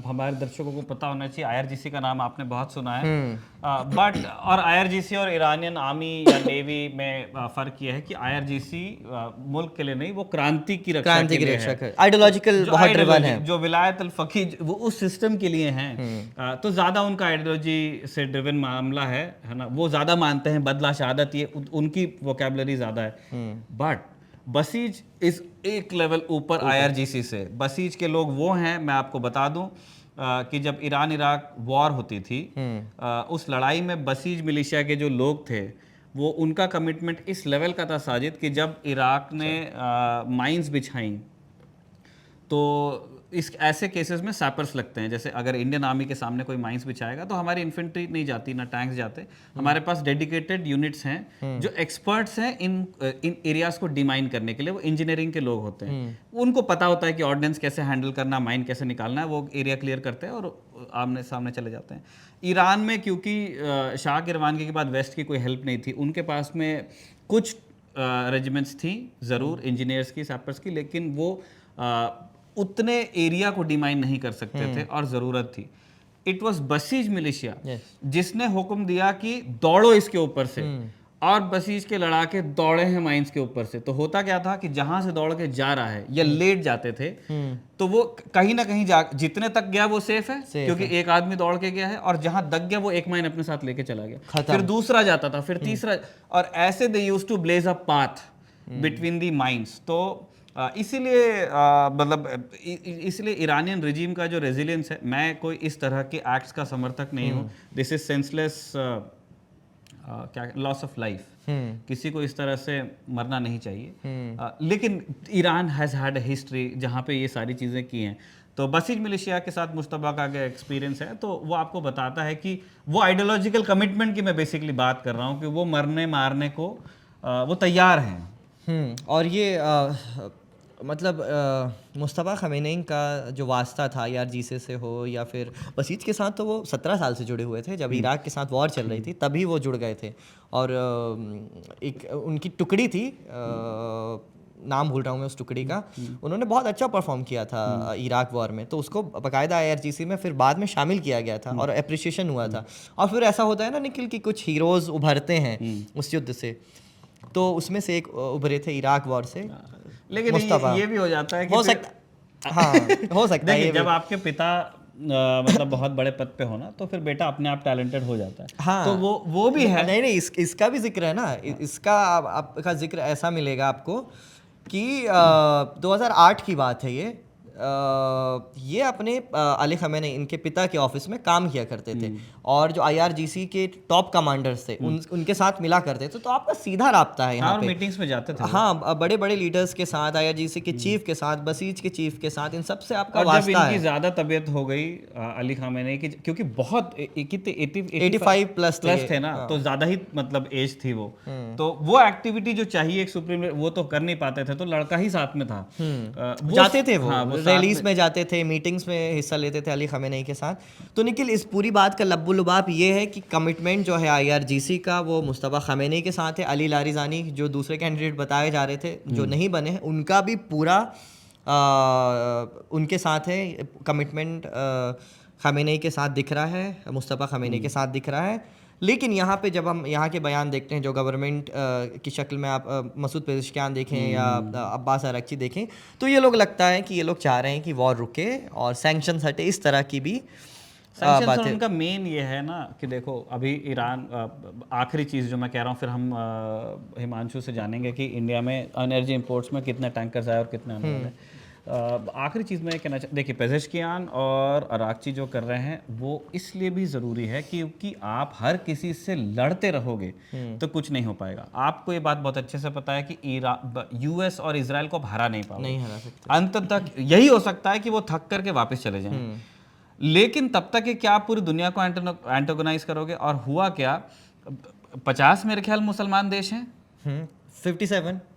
हमारे दर्शकों को पता होना चाहिए, IRGC का नाम आपने बहुत सुना है, बट और IRGC और ईरानियन आर्मी या नेवी में फ़र्क यह है कि IRGC मुल्क के लिए नहीं, वो क्रांति की रक्षा के लिए है, आइडियोलॉजिकल बहुत ड्रिवन है, जो विलायत अल फ़क़ीह वो उस सिस्टम के लिए हैं। तो ज़्यादा उनका आइडियोलॉजी से ड्रिवन मामला है ना, वो ज़्यादा मानते हैं बदला शहादत, ये उनकी वोकैबुलरी ज़्यादा है। बट बसीज इस एक लेवल ऊपर IRGC से। बसीज के लोग वो हैं, मैं आपको बता दूं कि जब ईरान इराक वॉर होती थी, उस लड़ाई में बसीज मिलिशिया के जो लोग थे वो उनका कमिटमेंट इस लेवल का था साजिद कि जब इराक ने माइंस बिछाई तो इस ऐसे केसेस में सैपर्स लगते हैं। जैसे अगर इंडियन आर्मी के सामने कोई माइंस बिछाएगा तो हमारी इन्फेंट्री नहीं जाती, ना टैंक्स जाते, हमारे पास डेडिकेटेड यूनिट्स हैं जो एक्सपर्ट्स हैं इन एरियाज को डिमाइन करने के लिए। वो इंजीनियरिंग के लोग होते हैं, उनको पता होता है कि ऑर्डिनेंस कैसे हैंडल करना, माइन कैसे निकालना है, वो एरिया क्लियर करते हैं और आमने सामने चले जाते हैं। ईरान में क्योंकि शाह के रवानगी के बाद वेस्ट की कोई हेल्प नहीं थी, उनके पास में कुछ रेजिमेंट्स थी ज़रूर इंजीनियर्स की, सैपर्स की, लेकिन वो उतने एरिया को डिमाइन नहीं कर सकते थे और ज़रूरत थी। इट वॉज बसीज मिलिशिया जिसने हुक्म दिया कि दौड़ो इसके ऊपर से, और बसीज के लड़ाके दौड़े हैं माइंस के ऊपर से। तो होता क्या था कि जहां से दौड़ के जा रहा है या लेट जाते थे तो वो कहीं ना कहीं जितने तक गया वो सेफ है क्योंकि एक आदमी दौड़ के गया है, और जहां दग गया वो एक माइन अपने साथ लेके चला गया, फिर दूसरा जाता था, फिर तीसरा, और ऐसे they used to blaze a path between the mines. तो इसीलिए मतलब इसलिए ईरानियन रिजीम का जो रेजिलियंस है, मैं कोई इस तरह के एक्ट्स का समर्थक नहीं हूँ। दिस इज सेंसलेस क्या लॉस ऑफ लाइफ, किसी को इस तरह से मरना नहीं चाहिए। लेकिन Iran has had a history जहाँ पे ये सारी चीज़ें की हैं। तो बसीज मिलिशिया के साथ मुश्तबा का अगर एक्सपीरियंस है तो वो आपको बताता है कि वो आइडियोलॉजिकल कमिटमेंट की मैं बेसिकली बात कर रहा हूँ कि वो मरने मारने को वो तैयार हैं। और ये मतलब मुस्तफ़ा ख़मेनी का जो वास्ता था IRGC से हो या फिर बसीज के साथ, तो वो 17 साल से जुड़े हुए थे। जब इराक के साथ वॉर चल रही थी तभी वो जुड़ गए थे। और एक उनकी टुकड़ी थी, नाम भूल रहा हूँ मैं उस टुकड़ी का, उन्होंने बहुत अच्छा परफॉर्म किया था इराक वॉर में, तो उसको बाकायदा IRGC में फिर बाद में शामिल किया गया था और अप्रिशिएशन हुआ था। और फिर ऐसा होता है ना निखिल कि कुछ हीरोज़ उभरते हैं उस युद्ध से, तो उसमें से एक उभरे थे इराक वॉर से। लेकिन ये भी हो जाता है कि हो सकता, हाँ हो सकता है। जब आपके पिता मतलब बहुत बड़े पद पे होना तो फिर बेटा अपने आप टैलेंटेड हो जाता है। हाँ, तो वो भी है। नहीं, इसका भी जिक्र है ना, इसका आपका जिक्र ऐसा मिलेगा आपको कि 2008 की बात है ये अपने अली ख़मेनी इनके पिता के ऑफिस में काम किया करते थे, और जो IRGC के टॉप कमांडर्स थे उनके साथ मिला करते थे। तो आपका सीधा राब्ता है यहाँ पे, मीटिंग्स में जाते थे। हाँ, बड़े बड़े लीडर्स के साथ, IRGC के चीफ के साथ, बसीज के चीफ के साथ, इन सब से आपका वास्ता है। जब इनकी ज़्यादा तबीयत हो गई अली ख़मेनी की, क्योंकि बहुत 85 प्लस थे ना, तो ज़्यादा ही मतलब एज थी वो, तो वो एक्टिविटी जो चाहिए एक सुप्रीम वो तो कर नहीं पाते थे, तो लड़का ही साथ में था, जाते थे वो रैलीज में जाते थे, मीटिंग्स में हिस्सा लेते थे अली ख़मेनी के साथ। तो निखिल, इस पूरी बात का लब्बो लुबाब ये है कि कमिटमेंट जो है IRGC का वो मुस्तफ़ा ख़मेनी के साथ है। अली लारिज़ानी जो दूसरे कैंडिडेट बताए जा रहे थे जो नहीं बने हैं, उनका भी पूरा उनके साथ है कमिटमेंट, ख़मेनी के साथ दिख रहा है, मुस्तफ़ा ख़मेनी के साथ दिख रहा है। लेकिन यहाँ पे जब हम यहाँ के बयान देखते हैं जो गवर्नमेंट की शक्ल में, आप मसूद पेज़ेश्कियान देखें या अब्बास अरागची देखें, तो ये लोग लगता है कि ये लोग चाह रहे हैं कि वॉर रुके और सैंक्शंस हटे, इस तरह की भी बातें। उनका मेन ये है ना कि देखो अभी ईरान, आखिरी चीज़ जो मैं कह रहा हूँ, फिर हम हिमांशु से जानेंगे कि इंडिया में एनर्जी इंपोर्ट्स में कितने टैंकर्स आए और कितने आने वाले। आखिरी चीज़ मैं कहना देखिए, पेज़ेश्कियान और अरागची जो कर रहे हैं वो इसलिए भी ज़रूरी है क्योंकि आप हर किसी से लड़ते रहोगे तो कुछ नहीं हो पाएगा। आपको ये बात बहुत अच्छे से पता है कि US और इजराइल को आप हरा नहीं पाओगे, नहीं हरा सकते। अंत तक यही हो सकता है कि वो थक करके वापस चले जाएं, लेकिन तब तक कि क्या आप पूरी दुनिया को एंटागोनाइज करोगे? और हुआ क्या, 50 मेरे ख्याल मुसलमान देश हैं,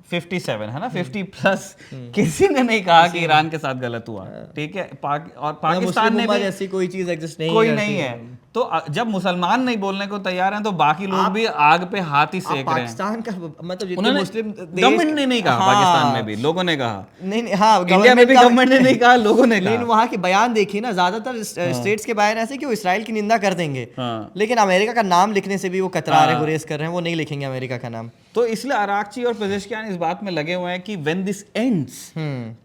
57 है ना, 50 प्लस। किसी ने नहीं कहा कि ईरान के साथ गलत हुआ, ठीक है। और पाकिस्तान ने भी ऐसी कोई चीज एग्जिस्ट नहीं, कोई नहीं है। तो जब मुसलमान नहीं बोलने को तैयार हैं तो बाकी लोग भी आग पे हाथ ही सेक रहे हैं। पाकिस्तान का मतलब जितने मुस्लिम गवर्नमेंट ने नहीं कहा, पाकिस्तान में भी लोगों ने कहा, नहीं, हाँ, इंडिया में भी गवर्नमेंट ने नहीं कहा, लोगों ने कहा। लेकिन वहाँ के बयान देखिए ना, ज्यादातर स्टेट्स के बयान ऐसे कि वो इसराइल की निंदा कर देंगे, लेकिन अमेरिका का नाम लिखने से भी वो कतरा रहे, गुरेज कर रहे हैं, वो नहीं लिखेंगे अमेरिका का नाम। तो इसलिए अरागची और पेज़ेश्कियान इस बात में लगे हुए हैं कि व्हेन दिस एंड्स,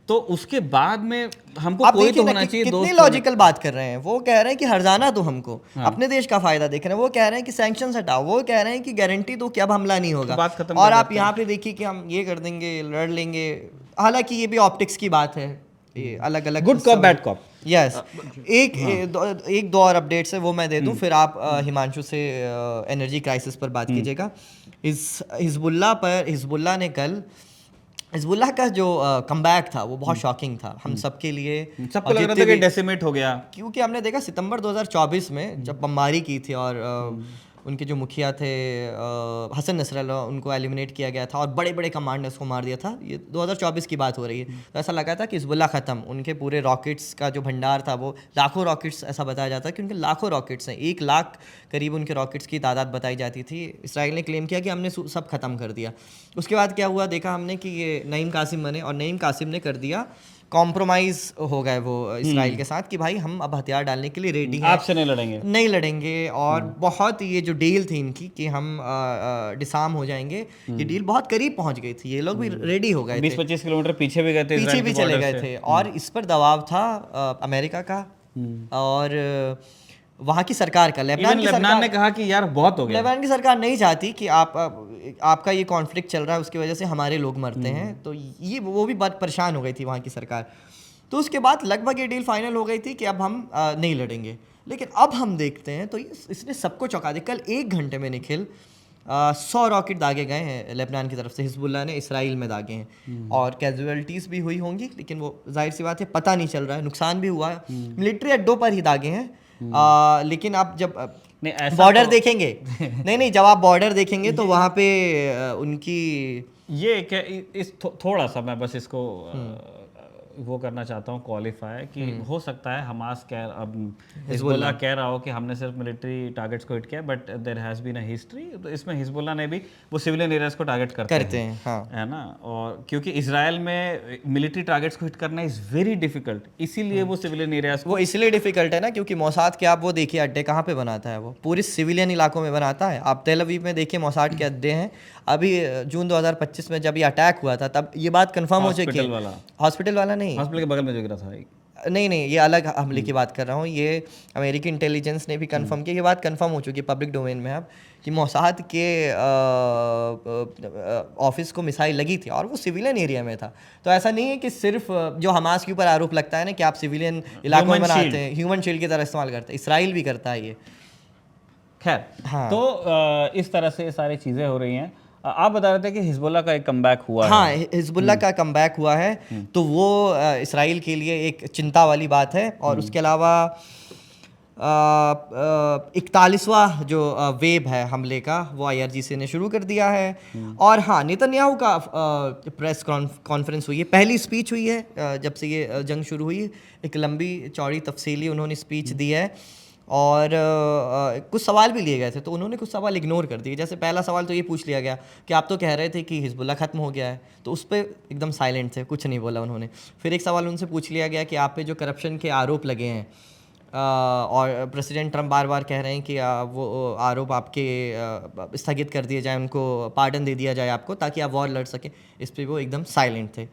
तो उसके बाद में हमको कोई तो होना चाहिए। कितनी लॉजिकल बात कर रहे हैं, वो कह रहे हैं कि हर्जाना दो हमको, अपने देश का फायदा देख रहे हैं, वो कह रहे हैं कि सैंक्शंस हटाओ, वो कह रहे हैं कि गारंटी दो कि अब हमला नहीं होगा, बात खत्म। और आप यहाँ पे देखिए कि हम ये कर देंगे, लड़ लेंगे। हालांकि ये भी ऑप्टिक्स की बात है, ये अलग अलग good cop bad cop. Yes, एक दो और अपडेट्स है वो मैं दे दूं, फिर आप हिमांशु से एनर्जी क्राइसिस पर बात कीजिएगा। हिजबुल्लाह का जो कमबैक था वो बहुत शॉकिंग था हम सबके लिए। सबको और लग रहा जितने था कि भी- डेसिमेट हो गया। क्योंकि हमने देखा सितंबर 2024 में जब बमबारी की थी और उनके जो मुखिया थे हसन नसरल्लाह, उनको एलिमिनेट किया गया था और बड़े बड़े कमांडर्स को मार दिया था। ये 2024 की बात हो रही है। तो ऐसा लगा था कि हिजबुल्लाह ख़त्म, उनके पूरे रॉकेट्स का जो भंडार था वो लाखों रॉकेट्स, ऐसा बताया जाता है कि उनके लाखों रॉकेट्स हैं, 1 लाख करीब उनके रॉकेट्स की तादाद बताई जाती थी। इसराइल ने क्लेम किया कि हमने सब ख़त्म कर दिया। उसके बाद क्या हुआ, देखा हमने कि ये नईम कासिम बने और नईम कासिम ने कर दिया कॉम्प्रोमाइज़ हो गए वो इसराइल के साथ कि भाई हम अब हथियार डालने के लिए रेडी हैं, आपसे नहीं लड़ेंगे। और बहुत ये जो डील थी इनकी कि हम डिसार्म हो जाएंगे, ये डील बहुत करीब पहुंच गई थी। ये लोग भी रेडी हो गए थे, 20-25 किलोमीटर पीछे भी गए थे, पीछे इजराइल भी के चले border गए से। थे। और इस पर दबाव था अमेरिका का और वहाँ की सरकार का। इवन लेबनान ने कहा कि यार बहुत हो गया। लेबनान की सरकार नहीं चाहती कि आपका ये कॉन्फ्लिक्ट चल रहा है, उसकी वजह से हमारे लोग मरते हैं। तो ये वो भी बहुत परेशान हो गई थी वहाँ की सरकार। तो उसके बाद लगभग ये डील फाइनल हो गई थी कि अब हम नहीं लड़ेंगे। लेकिन अब हम देखते हैं तो इसने सबको चौंका दिया। कल 1 घंटे में निखिल 100 रॉकेट दागे गए हैं लेबनान की तरफ से, हिजबुल्लाह ने इसराइल में दागे हैं और कैजुअलिटीज़ भी हुई होंगी, लेकिन वो जाहिर सी बात है पता नहीं चल रहा है, नुकसान भी हुआ है। मिलिट्री अड्डों पर ही दागे हैं। लेकिन आप जब बॉर्डर देखेंगे नहीं, जब आप बॉर्डर देखेंगे तो वहाँ पे उनकी ये क्या थोड़ा सा मैं बस इसको वो करना चाहता हूँ क्वालिफाई कि हो सकता है हमास अब हिजबुल्लाह कह रहा हो कि हमने सिर्फ मिलिट्री टारगेट्स को हिट किया, but there has been a history. तो इसमें हिजबुल्लाह ने भी वो सिविलियन एरियाज को टारगेट करते हैं, हाँ। है ना। और क्योंकि इजराइल में मिलिट्री टारगेट्स को हिट करना इज़ वेरी डिफिकल्ट, इसीलिए वो सिविलियन एरियाज वो इसलिए डिफिकल्ट है ना क्योंकि मोसाद के आप वो देखिए अड्डे कहाँ पे बनाता है, वो पूरे सिविलियन इलाकों में बनाता है। आप तेल अवीव में देखिए मोसाद के अड्डे हैं। अभी जून 2025 में जब ये अटैक हुआ था तब ये बात कंफर्म हो चुकी है। हॉस्पिटल वाला नहीं, हॉस्पिटल के बगल में जो गिरा था, नहीं, ये अलग हमले की बात कर रहा हूँ। ये अमेरिकी इंटेलिजेंस ने भी कंफर्म किया, ये बात कंफर्म हो चुकी है पब्लिक डोमेन में अब कि मोसाद के ऑफिस को मिसाइल लगी थी और वो सिविलियन एरिया में था। तो ऐसा नहीं है कि सिर्फ जो हमास के ऊपर आरोप लगता है ना कि आप सिविलियन इलाकों में बनाते हैं, ह्यूमन शील्ड की तरह इस्तेमाल करते हैं, इसराइल भी करता है ये। खैर, हाँ। तो इस तरह से सारी चीज़ें हो रही हैं। आप बता रहे थे कि हिजबुल्लाह का एक कमबैक हुआ हाँ, है। हिजबुल्लाह का कमबैक हुआ है, तो वो इसराइल के लिए एक चिंता वाली बात है। और उसके अलावा 41वां जो वेव है हमले का वो IRGC ने शुरू कर दिया है। और हाँ, नेतन्याहू का प्रेस कॉन्फ्रेंस हुई है, पहली स्पीच हुई है जब से ये जंग शुरू हुई। एक लंबी चौड़ी तफसीली उन्होंने स्पीच दी है और कुछ सवाल भी लिए गए थे, तो उन्होंने कुछ सवाल इग्नोर कर दिए। जैसे पहला सवाल तो ये पूछ लिया गया कि आप तो कह रहे थे कि हिजबुल्लाह ख़त्म हो गया है, तो उस पर एकदम साइलेंट थे, कुछ नहीं बोला उन्होंने। फिर एक सवाल उनसे पूछ लिया गया कि आप पे जो करप्शन के आरोप लगे हैं और प्रेसिडेंट ट्रम्प बार बार कह रहे हैं कि वो आरोप आपके स्थगित कर दिए जाए, उनको पार्डन दे दिया जाए आपको, ताकि आप वॉर लड़ सकें। इस पर वो एकदम साइलेंट थे।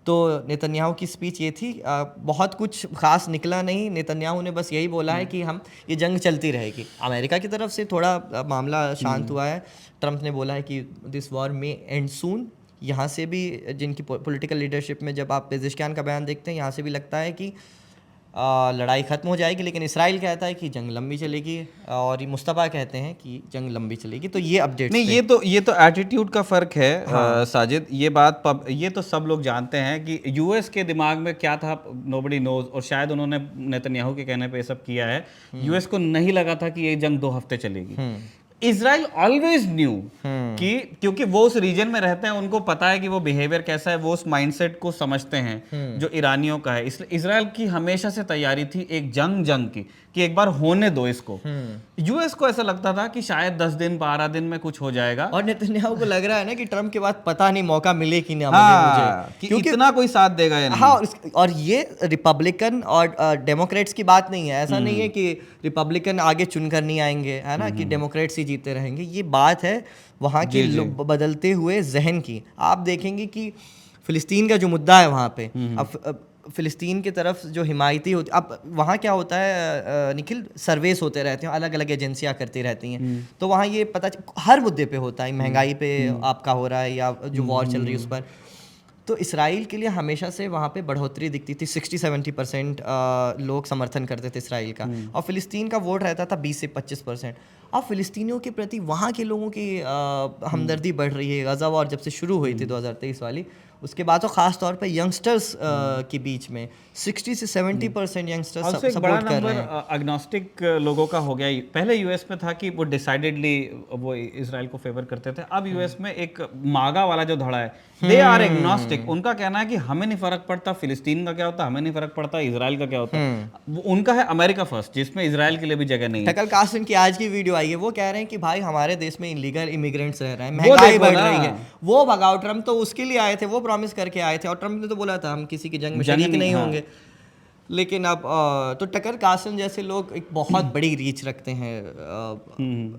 तो नेतन्याहू की स्पीच ये थी, बहुत कुछ खास निकला नहीं। नेतन्याहू ने बस यही बोला है कि हम ये जंग चलती रहेगी। अमेरिका की तरफ से थोड़ा मामला शांत हुआ है। ट्रंप ने बोला है कि दिस वॉर में एंड सून। यहाँ से भी जिनकी पॉलिटिकल लीडरशिप में जब आप पेजिशकियान का बयान देखते हैं, यहाँ से भी लगता है कि लड़ाई ख़त्म हो जाएगी, लेकिन इसराइल कहता है कि जंग लंबी चलेगी और मुस्तफ़ा कहते हैं कि जंग लंबी चलेगी। तो ये अपडेट नहीं, ये तो एटीट्यूड का फ़र्क है। हाँ। साजिद, ये तो सब लोग जानते हैं कि यूएस के दिमाग में क्या था, नोबडी नोज। और शायद उन्होंने नेतन्याहू के कहने पे ये सब किया है। यूएस को नहीं लगा था कि ये जंग 2 हफ्ते चलेगी। इजराइल ऑलवेज न्यू कि क्योंकि वो उस रीजन में रहते हैं, उनको पता है कि वो बिहेवियर कैसा है, वो उस माइंडसेट को समझते हैं जो ईरानियों का है। इसलिए इजराइल की हमेशा से तैयारी थी एक जंग की कि एक बार होने दो इसको। यूएस को ऐसा लगता था कि शायद 10 दिन 12 दिन में कुछ हो जाएगा। और नेतन्याहू को लग रहा है ना कि ट्रम्प के बाद पता नहीं मौका मिले कि ना मुझे कि इतना कोई साथ देगा या नहीं। हाँ, और ये रिपब्लिकन और डेमोक्रेट्स की बात नहीं है। ऐसा नहीं है कि रिपब्लिकन आगे चुनकर नहीं आएंगे, है ना, कि डेमोक्रेट्स ही जीतते रहेंगे। ये बात है वहाँ के बदलते हुए जहन की। आप देखेंगे कि फिलिस्तीन का जो मुद्दा है वहाँ पे, अब फिलिस्तीन की तरफ जो हिमायती होती, अब वहाँ क्या होता है निखिल, सर्वेस होते रहते हैं, अलग अलग एजेंसियाँ करती रहती हैं। तो वहाँ ये पता हर मुद्दे पे होता है, महंगाई पे आपका हो रहा है या जो वॉर चल रही है उस पर। तो इसराइल के लिए हमेशा से वहाँ पे बढ़ोतरी दिखती थी, 60-70% लोग समर्थन करते थे इसराइल का, और फ़िलिस्तीन का वोट रहता था 20 से 25%। अब फ़िलिस्तीनियों के प्रति वहाँ के लोगों की हमदर्दी बढ़ रही है। गज़ा वॉर जब से शुरू हुई थी 2023 वाली, उसके बाद तो ख़ास तौर पे यंगस्टर्स के बीच में 60 से 70% यंगस्टर्स अब एक बड़ा सपोर्ट कर रहे हैं। नंबर अग्नोस्टिक लोगों का हो गया। पहले यूएस में था कि वो डिसाइडेडली वो इसराइल को फेवर करते थे। अब यूएस में एक मागा वाला जो धड़ा है, दे आर एग्नोस्टिक। उनका कहना है कि हमें नहीं फर्क पड़ता फिलिस्तीन का क्या होता, हमें नहीं फर्क पड़ता इसराइल का क्या होता है। उनका है अमेरिका फर्स्ट, जिसमें इसराइल के लिए भी जगह नहीं है। टकर कार्सन की आज की वीडियो आई है, वो कह रहे हैं कि भाई हमारे देश में इलीगल इमिग्रेंट्स रह रहे हैं, महंगाई बढ़ रही है, वो भगाओ। ट्रम्प तो उसके लिए आए थे, वो प्रॉमिस करके आए थे, और ट्रम्प ने तो बोला था हम किसी की जंग में शरीक नहीं होंगे। लेकिन अब तो टकर कार्सन जैसे लोग एक बहुत बड़ी रीच रखते हैं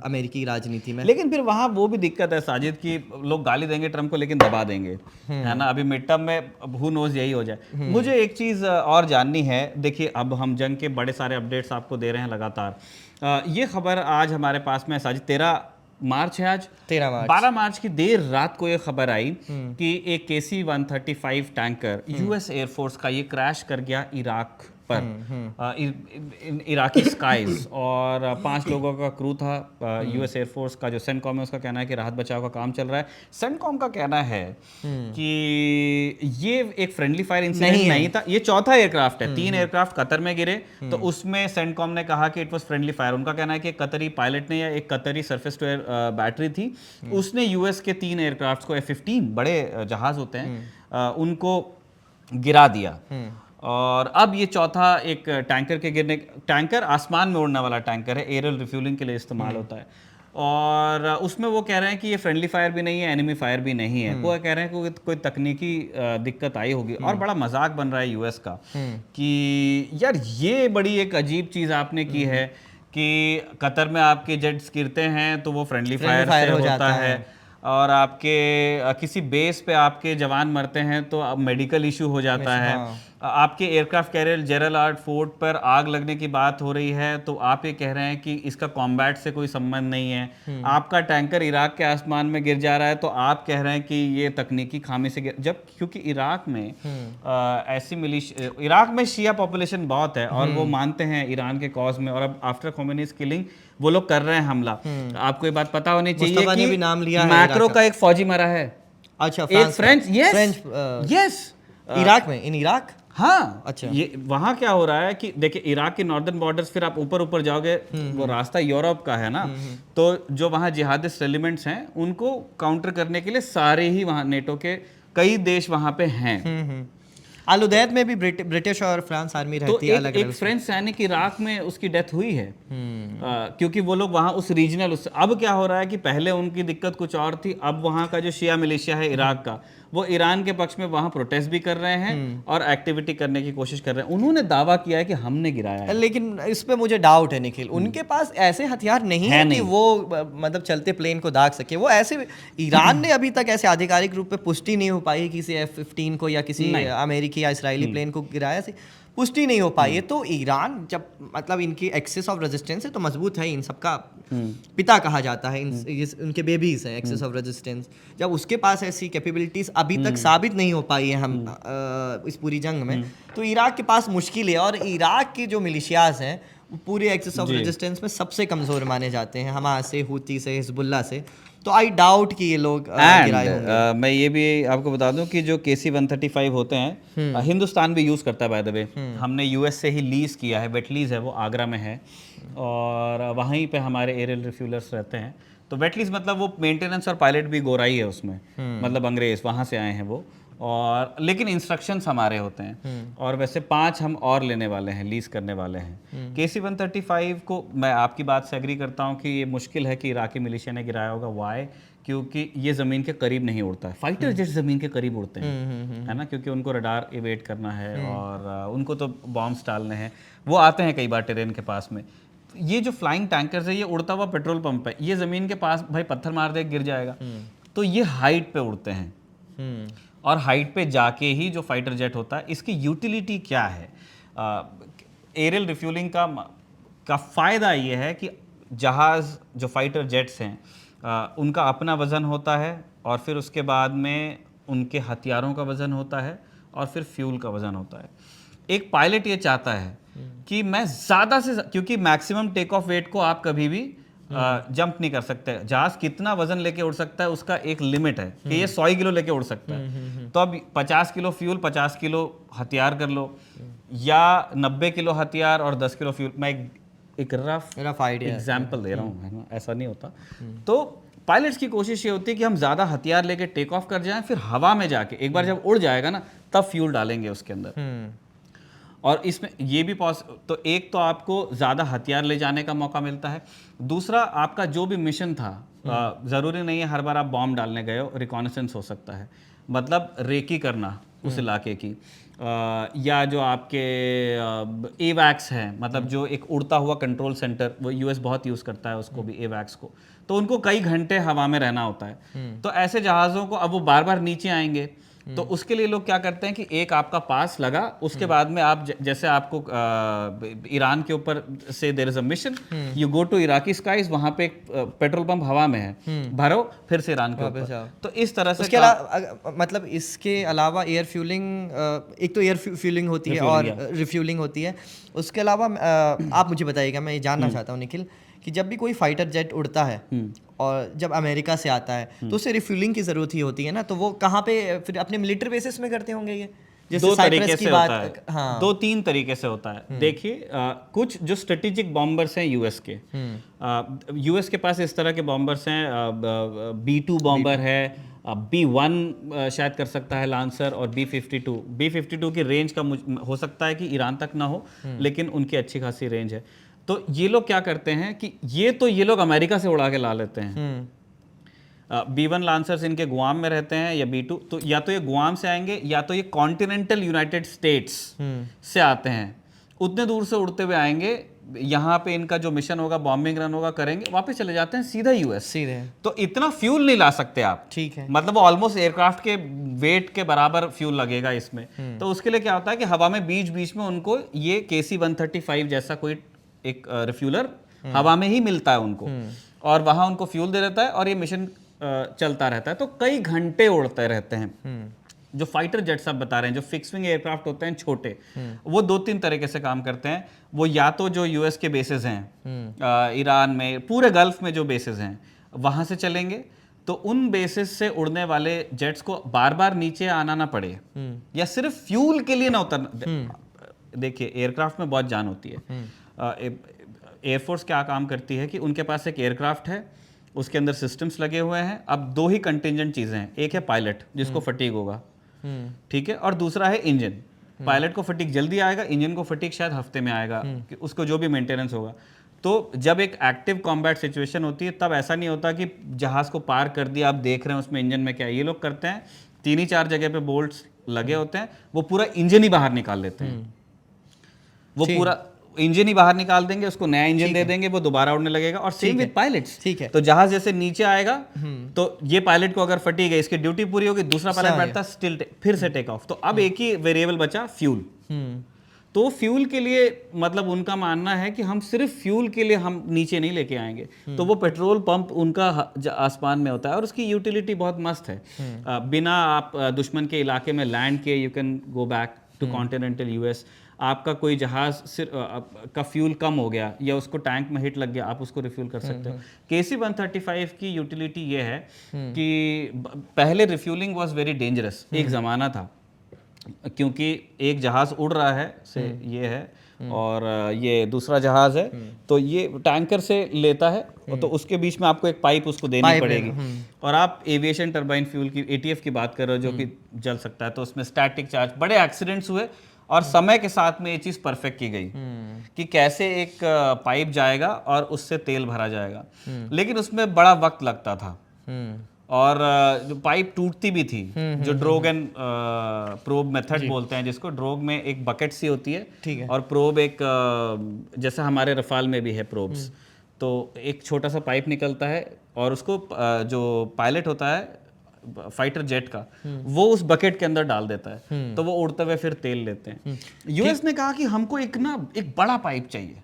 अमेरिकी राजनीति में। लेकिन फिर वहाँ वो भी दिक्कत है साजिद की लोग गाली देंगे ट्रम्प को लेकिन दबा देंगे, है ना। अभी मिड टर्म में हू नोज यही हो जाए। मुझे एक चीज़ और जाननी है। देखिए अब हम जंग के बड़े सारे अपडेट्स आपको दे रहे हैं लगातार। ये खबर आज हमारे पास में साजिद 13 मार्च है आज, 13 मार्च 12 मार्च की देर रात को ये खबर आई कि एक KC-135 टैंकर यूएस एयरफोर्स का ये क्रैश कर गया इराक पर, इराकी स्काइज, और 5 लोगों का क्रू था। यूएस एयरफोर्स का जो सेंटकॉम है उसका कहना है कि राहत बचाव का काम चल रहा है। सेंटकॉम का कहना है कि ये एक फ्रेंडली फायर इंसिडेंट नहीं था, ये चौथा एयरक्राफ्ट है। 3 एयरक्राफ्ट कतर में गिरे, तो उसमें सेंटकॉम ने कहा कि इट वाज फ्रेंडली फायर। उनका कहना है कि एक कतरी पायलट ने या एक कतरी सरफेस टू एयर बैटरी थी, उसने यूएस के 3 एयरक्राफ्ट को, F-15 बड़े जहाज होते हैं, उनको गिरा दिया। और अब ये चौथा एक टैंकर के गिरने, टैंकर आसमान में उड़ने वाला टैंकर है, एरियल रिफ्यूलिंग के लिए इस्तेमाल होता है। और उसमें वो कह रहे हैं कि ये फ्रेंडली फायर भी नहीं है, एनिमी फायर भी नहीं है। वो कह रहे हैं कि कोई तकनीकी दिक्कत आई होगी। और बड़ा मजाक बन रहा है यूएस का कि यार ये बड़ी एक अजीब चीज़ आपने की है कि कतर में आपके जेट्स गिरते हैं तो वो फ्रेंडली फायर से होता है, और आपके किसी बेस पे आपके जवान मरते हैं तो अब मेडिकल इशू हो जाता है। आपके एयरक्राफ्ट कैरियर जेरल फोर्ट पर आग लगने की बात हो रही है तो आप ये कह रहे हैं कि इसका कॉम्बैट से कोई संबंध नहीं है। आपका टैंकर इराक के आसमान में गिर जा रहा है तो आप कह रहे हैं कि ये तकनीकी खामी से गिर, जब क्योंकि इराक में ऐसी मिलिशिया, इराक में शिया पॉपुलेशन बहुत है और वो मानते हैं ईरान के कॉज में, और अब आफ्टर खोमेनीज किलिंग वो लोग कर रहे हैं हमला। आपको ये बात पता होनी चाहिए कि भी नाम लिया मैक्रो का एक फौजी मरा है। अच्छा, एक फ्रेंच, यस इराक में, इन इराक। हाँ, अच्छा, ये वहाँ क्या हो रहा है कि देखिए इराक के नॉर्दर्न बॉर्डर्स, फिर आप ऊपर ऊपर जाओगे वो रास्ता यूरोप का है ना, तो जो वहाँ जिहादिस्ट एलिमेंट्स हैं उनको काउंटर करने के लिए सारे ही वहाँ नेटो के कई देश वहाँ पे हैं। आलुदैत में भी ब्रिटिश और फ्रांस आर्मी रहती है। तो एक फ्रेंच सैनिक इराक में उसकी डेथ हुई है क्योंकि वो लोग वहाँ उस रीजनल अब क्या हो रहा है कि पहले उनकी दिक्कत कुछ और थी, अब वहाँ का जो शिया मिलिशिया है इराक का, वो ईरान के पक्ष में वहाँ प्रोटेस्ट भी कर रहे हैं और एक्टिविटी करने की कोशिश कर रहे हैं। उन्होंने दावा किया है कि हमने गिराया है, लेकिन इस पे मुझे डाउट है निखिल, उनके पास ऐसे हथियार नहीं है कि वो मतलब चलते प्लेन को दाग सके। वो ऐसे, ईरान ने अभी तक ऐसे आधिकारिक रूप पे पुष्टि नहीं हो पाई किसी F-15 को या किसी अमेरिकी या इसराइली प्लेन को गिराया से, पुष्टि नहीं हो पाई है। तो ईरान जब मतलब इनकी एक्सेस ऑफ रेजिस्टेंस है तो मजबूत है, इन सबका पिता कहा जाता है, उनके बेबीज हैं एक्सेस ऑफ रेजिस्टेंस। जब उसके पास ऐसी कैपेबिलिटीज अभी तक साबित नहीं हो पाई है हम इस पूरी जंग में, तो इराक के पास मुश्किल है। और इराक के जो मिलिशियाज हैं पूरे एक्सेस ऑफ रेजिस्टेंस में सबसे कमजोर माने जाते हैं, हमास से, हूती से, हिजबुल्ला से। तो आई डाउट कि ये लोग गिराए होंगे। मैं ये भी आपको बता दूं कि जो KC-135 होते हैं हिंदुस्तान भी यूज़ करता है बाय द वे। हमने यूएस से ही लीज किया है, वेट लीज है, वो आगरा में है और वहीं पे हमारे एरियल रिफ्यूलर्स रहते हैं। तो वेट लीज मतलब वो मेंटेनेंस और पायलट भी गोराई है उसमें, मतलब अंग्रेज वहाँ से आए हैं वो, और लेकिन इंस्ट्रक्शंस हमारे होते हैं। और वैसे 5 हम और लेने वाले हैं, लीज करने वाले हैं। KC-135 को मैं आपकी बात से एग्री करता हूँ कि ये मुश्किल है कि इराकी मिलिशिया ने गिराया होगा। वाई? क्योंकि ये ज़मीन के करीब नहीं उड़ता है। फाइटर जेट ज़मीन के करीब उड़ते हैं, है ना, क्योंकि उनको रडार इवेट करना है और उनको तो बॉम्ब्स डालने हैं। वो आते हैं कई बार टेरेन के पास में। ये जो फ्लाइंग टैंकर्स है, ये उड़ता हुआ पेट्रोल पंप है, ये ज़मीन के पास भाई पत्थर मार दे गिर जाएगा। तो ये हाइट पे उड़ते हैं और हाइट पे जाके ही जो फाइटर जेट होता है, इसकी यूटिलिटी क्या है? एरियल रिफ्यूलिंग का फ़ायदा ये है कि जहाज़ जो फाइटर जेट्स हैं उनका अपना वज़न होता है और फिर उसके बाद में उनके हथियारों का वजन होता है और फिर फ्यूल का वजन होता है। एक पायलट ये चाहता है कि मैं ज़्यादा से क्योंकि मैक्सिमम टेक ऑफ वेट को आप कभी भी जंप नहीं कर सकते। जहाज कितना वजन लेके उड़ सकता है उसका एक लिमिट है कि ये 100 किलो लेके उड़ सकता है। तो अब 50 किलो फ्यूल 50 किलो हथियार कर लो, या 90 किलो हथियार और 10 किलो फ्यूल। मैं एक रफ आइडिया एग्जाम्पल दे रहा हूँ, है ना, ऐसा नहीं होता। तो पायलट्स की कोशिश ये होती है कि हम ज़्यादा हथियार लेके टेक ऑफ कर जाएं, फिर हवा में जाके एक बार जब उड़ जाएगा ना तब फ्यूल डालेंगे उसके अंदर। और इसमें ये भी तो एक तो आपको ज़्यादा हथियार ले जाने का मौका मिलता है, दूसरा आपका जो भी मिशन था, ज़रूरी नहीं है हर बार आप बॉम्ब डालने गए हो, रिकॉनेसेंस हो सकता है, मतलब रेकी करना उस इलाके की, या जो आपके एवैक्स हैं, मतलब जो एक उड़ता हुआ कंट्रोल सेंटर, वो यूएस बहुत यूज़ करता है उसको भी, एवैक्स को, तो उनको कई घंटे हवा में रहना होता है। तो ऐसे जहाज़ों को अब वो बार बार नीचे आएंगे, तो उसके लिए लोग क्या करते हैं कि एक आपका पास लगा, उसके बाद में आप जैसे आपको ईरान के ऊपर से there is a mission, you go to Iraqi skies, वहां पे एक पेट्रोल पंप हवा में है, भरो फिर से ईरान के ऊपर। तो इस तरह से मतलब इसके अलावा एयर फ्यूलिंग, एक तो एयर फ्यूलिंग होती है और रिफ्यूलिंग होती है। उसके अलावा आप मुझे बताइएगा, मैं ये जानना चाहता हूँ निखिल, कि जब भी कोई फाइटर जेट उड़ता है और जब अमेरिका से आता है तो उसे रिफ्यूलिंग की ज़रूरत ही होती है ना, तो वो कहाँ पे फिर अपने मिलिट्री बेसिस में करते होंगे ये? दो तरीके से होता है, हाँ। 2-3 तरीके से होता है। देखिए, कुछ जो स्ट्रेटेजिक बॉम्बर्स हैं यूएस के, यूएस के पास इस तरह के बॉम्बर्स हैं, B-2 बॉम्बर है, B-1 शायद कर सकता है लांसर, और B-52 की रेंज का हो सकता है कि ईरान तक ना हो, लेकिन उनकी अच्छी खासी रेंज है। तो ये लोग क्या करते हैं कि ये लोग अमेरिका से उड़ा के ला लेते हैं। B-1 लांसर्स इनके गुआम में रहते हैं, या B-2, तो या तो ये गुआम से आएंगे या तो ये कॉन्टिनेंटल यूनाइटेड स्टेट्स से आते हैं। उतने दूर से उड़ते हुए आएंगे, यहाँ पे इनका जो मिशन होगा, बॉम्बिंग रन होगा, करेंगे, वापस चले जाते हैं सीधा यूएस। सीधे तो इतना फ्यूल नहीं ला सकते आप, ठीक है, मतलब वो ऑलमोस्ट एयरक्राफ्ट के वेट के बराबर फ्यूल लगेगा इसमें। तो उसके लिए क्या होता है कि हवा में बीच बीच में उनको ये KC-135 जैसा कोई एक रिफ्यूलर हवा में ही मिलता है उनको, और वहां उनको फ्यूल दे देता है और ये मिशन चलता रहता है। तो कई घंटे उड़ते रहते हैं। जो फाइटर जेट्स आप बता रहे हैं, जो फिक्स विंग एयरक्राफ्ट होते हैं छोटे, वो 2-3 तरीके से काम करते हैं। वो या तो जो यूएस के बेसेस हैं ईरान में, पूरे गल्फ में जो बेसेस हैं, वहां से चलेंगे, तो उन बेसिस से उड़ने वाले जेट्स को बार बार नीचे आना ना पड़े, या सिर्फ फ्यूल के लिए ना उतरना। देखिए, एयरक्राफ्ट में बहुत जान होती है। एयरफोर्स क्या काम करती है कि उनके पास एक एयरक्राफ्ट है, उसके अंदर सिस्टम्स लगे हुए हैं। अब 2 ही कंटिजेंट चीज़ें हैं, एक है पायलट जिसको फटीग होगा, ठीक है, और दूसरा है इंजन। पायलट को फटीग जल्दी आएगा, इंजन को फटीग शायद हफ्ते में आएगा, कि उसको जो भी मेंटेनेंस होगा। तो जब एक एक्टिव कॉम्बैट सिचुएशन होती है, तब ऐसा नहीं होता कि जहाज़ को पार कर दिया, आप देख रहे हैं उसमें इंजन में क्या है। ये लोग करते हैं, 3 ही 4 जगह पे बोल्ट्स लगे होते हैं, वो पूरा इंजन ही बाहर निकाल लेते हैं। वो पूरा इंजन ही बाहर निकाल देंगे, उसको नया इंजन दे देंगे, वो दोबारा उड़ने लगेगा। और सेम विद पायलट्स, ठीक है। तो जहाज जैसे नीचे आएगा, तो ये पायलट को अगर फटी गई, इसकी ड्यूटी पूरी होगी, दूसरा पायलट बैठता स्टिल फिर से टेक ऑफ। तो अब एक ही वेरिएबल बचा, फ्यूल। तो फ्यूल के लिए मतलब उनका मानना है कि हम सिर्फ फ्यूल के लिए हम नीचे नहीं लेके आएंगे। तो वो पेट्रोल पंप उनका आसमान में होता है, और उसकी यूटिलिटी बहुत मस्त है। बिना आप दुश्मन के इलाके में लैंड के, you can go back to continental US. आपका कोई जहाज का फ्यूल कम हो गया, या उसको टैंक में हिट लग गया, आप उसको रिफ्यूल कर सकते हो। KC-135 की यूटिलिटी ये है कि पहले रिफ्यूलिंग वाज वेरी डेंजरस, एक ज़माना था, क्योंकि एक जहाज़ उड़ रहा है से ये है, और ये दूसरा जहाज़ है, तो ये टैंकर से लेता है, तो उसके बीच में आपको एक पाइप उसको देनी पड़ेगी। और आप एविएशन टर्बाइन फ्यूल की, ATF की बात कर रहे हो, जो कि जल सकता है, तो उसमें स्टैटिक चार्ज, बड़े एक्सीडेंट्स हुए, और समय के साथ में ये चीज़ परफेक्ट की गई कि कैसे एक पाइप जाएगा और उससे तेल भरा जाएगा। लेकिन उसमें बड़ा वक्त लगता था, और जो पाइप टूटती भी थी, जो ड्रोग एंड प्रोब मेथड बोलते हैं जिसको। ड्रोग में एक बकेट सी होती है, ठीक है, और प्रोब एक जैसे हमारे रफाल में भी है प्रोब्स, तो एक छोटा सा पाइप निकलता है, और उसको जो पायलट होता है फाइटर जेट का, वो उस बकेट के अंदर डाल देता है, तो वो उड़ते हुए फिर तेल लेते हैं। यूएस ने कहा कि हमको एक बड़ा पाइप चाहिए,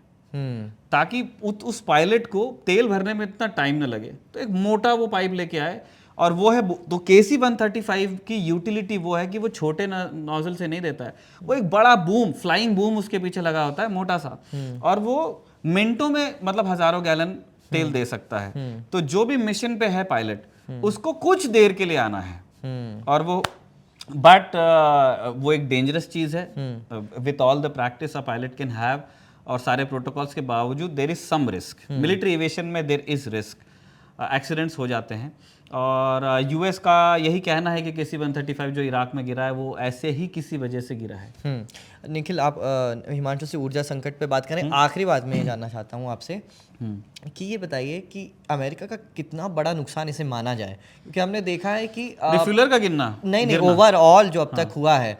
ताकि उस पायलट को तेल भरने में इतना टाइम ना लगे। तो एक मोटा वो पाइप लेके आए, और वो है तो KC-135 की यूटिलिटी वो है कि वो छोटे नोजल से नहीं देता है, वो एक बड़ा बूम, फ्लाइंग बूम उसके पीछे लगा होता है मोटा सा, और वो मिनटों में मतलब हजारों गैलन तेल दे सकता है। तो जो भी मिशन पे है पायलट, उसको कुछ देर के लिए आना है, और वो बट वो एक डेंजरस चीज है। With all the practice a pilot can have, और सारे प्रोटोकॉल्स के बावजूद there is some risk. Military aviation में देर इज रिस्क, एक्सीडेंट्स हो जाते हैं। और यूएस का यही कहना है कि KC-135 जो इराक में गिरा है वो ऐसे ही किसी वजह से गिरा है। निखिल, आप हिमांशु से ऊर्जा संकट पे बात करें। आखिरी बात मैं ये जानना चाहता हूँ आपसे कि ये बताइए कि अमेरिका का कितना बड़ा नुकसान इसे माना जाए, क्योंकि हमने देखा है कि रिफ्यूलर का गिरना नहीं ओवरऑल जो अब तक हुआ है,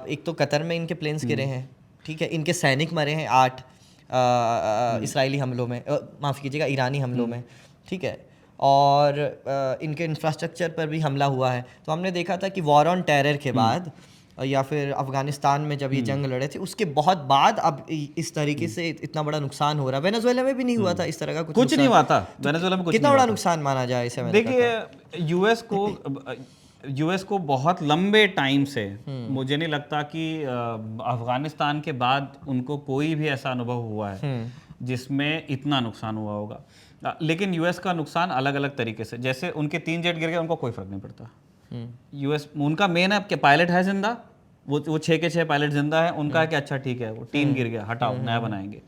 एक तो कतर में इनके प्लेन्स गिरे हैं, ठीक है, इनके सैनिक मरे हैं 8 इसराइली हमलों में, माफ़ कीजिएगा ईरानी हमलों में, ठीक है, और इनके इंफ्रास्ट्रक्चर पर भी हमला हुआ है। तो हमने देखा था कि वॉर ऑन टेरर के बाद या फिर अफगानिस्तान में जब ये जंग लड़े थे उसके बहुत बाद अब इस तरीके से इतना बड़ा नुकसान हो रहा है। वेनेजुएला में भी नहीं हुआ था इस तरह का कुछ नहीं हुआ था, वेनेजुएला में कुछ कितना बड़ा नुकसान माना जाए इसे? देखिए यूएस को बहुत लंबे टाइम से मुझे नहीं लगता कि अफगानिस्तान के बाद उनको कोई भी ऐसा अनुभव हुआ है जिसमें इतना नुकसान हुआ होगा। लेकिन यूएस का नुकसान अलग अलग तरीके से, जैसे उनके 3 जेट गिर गए, उनको कोई फर्क नहीं पड़ता। यूएस उनका मेन है कि पायलट है जिंदा, वो 6 के 6 पायलट जिंदा है, उनका है कि अच्छा ठीक है वो 3 गिर गया, हटाओ नया बनाएंगे।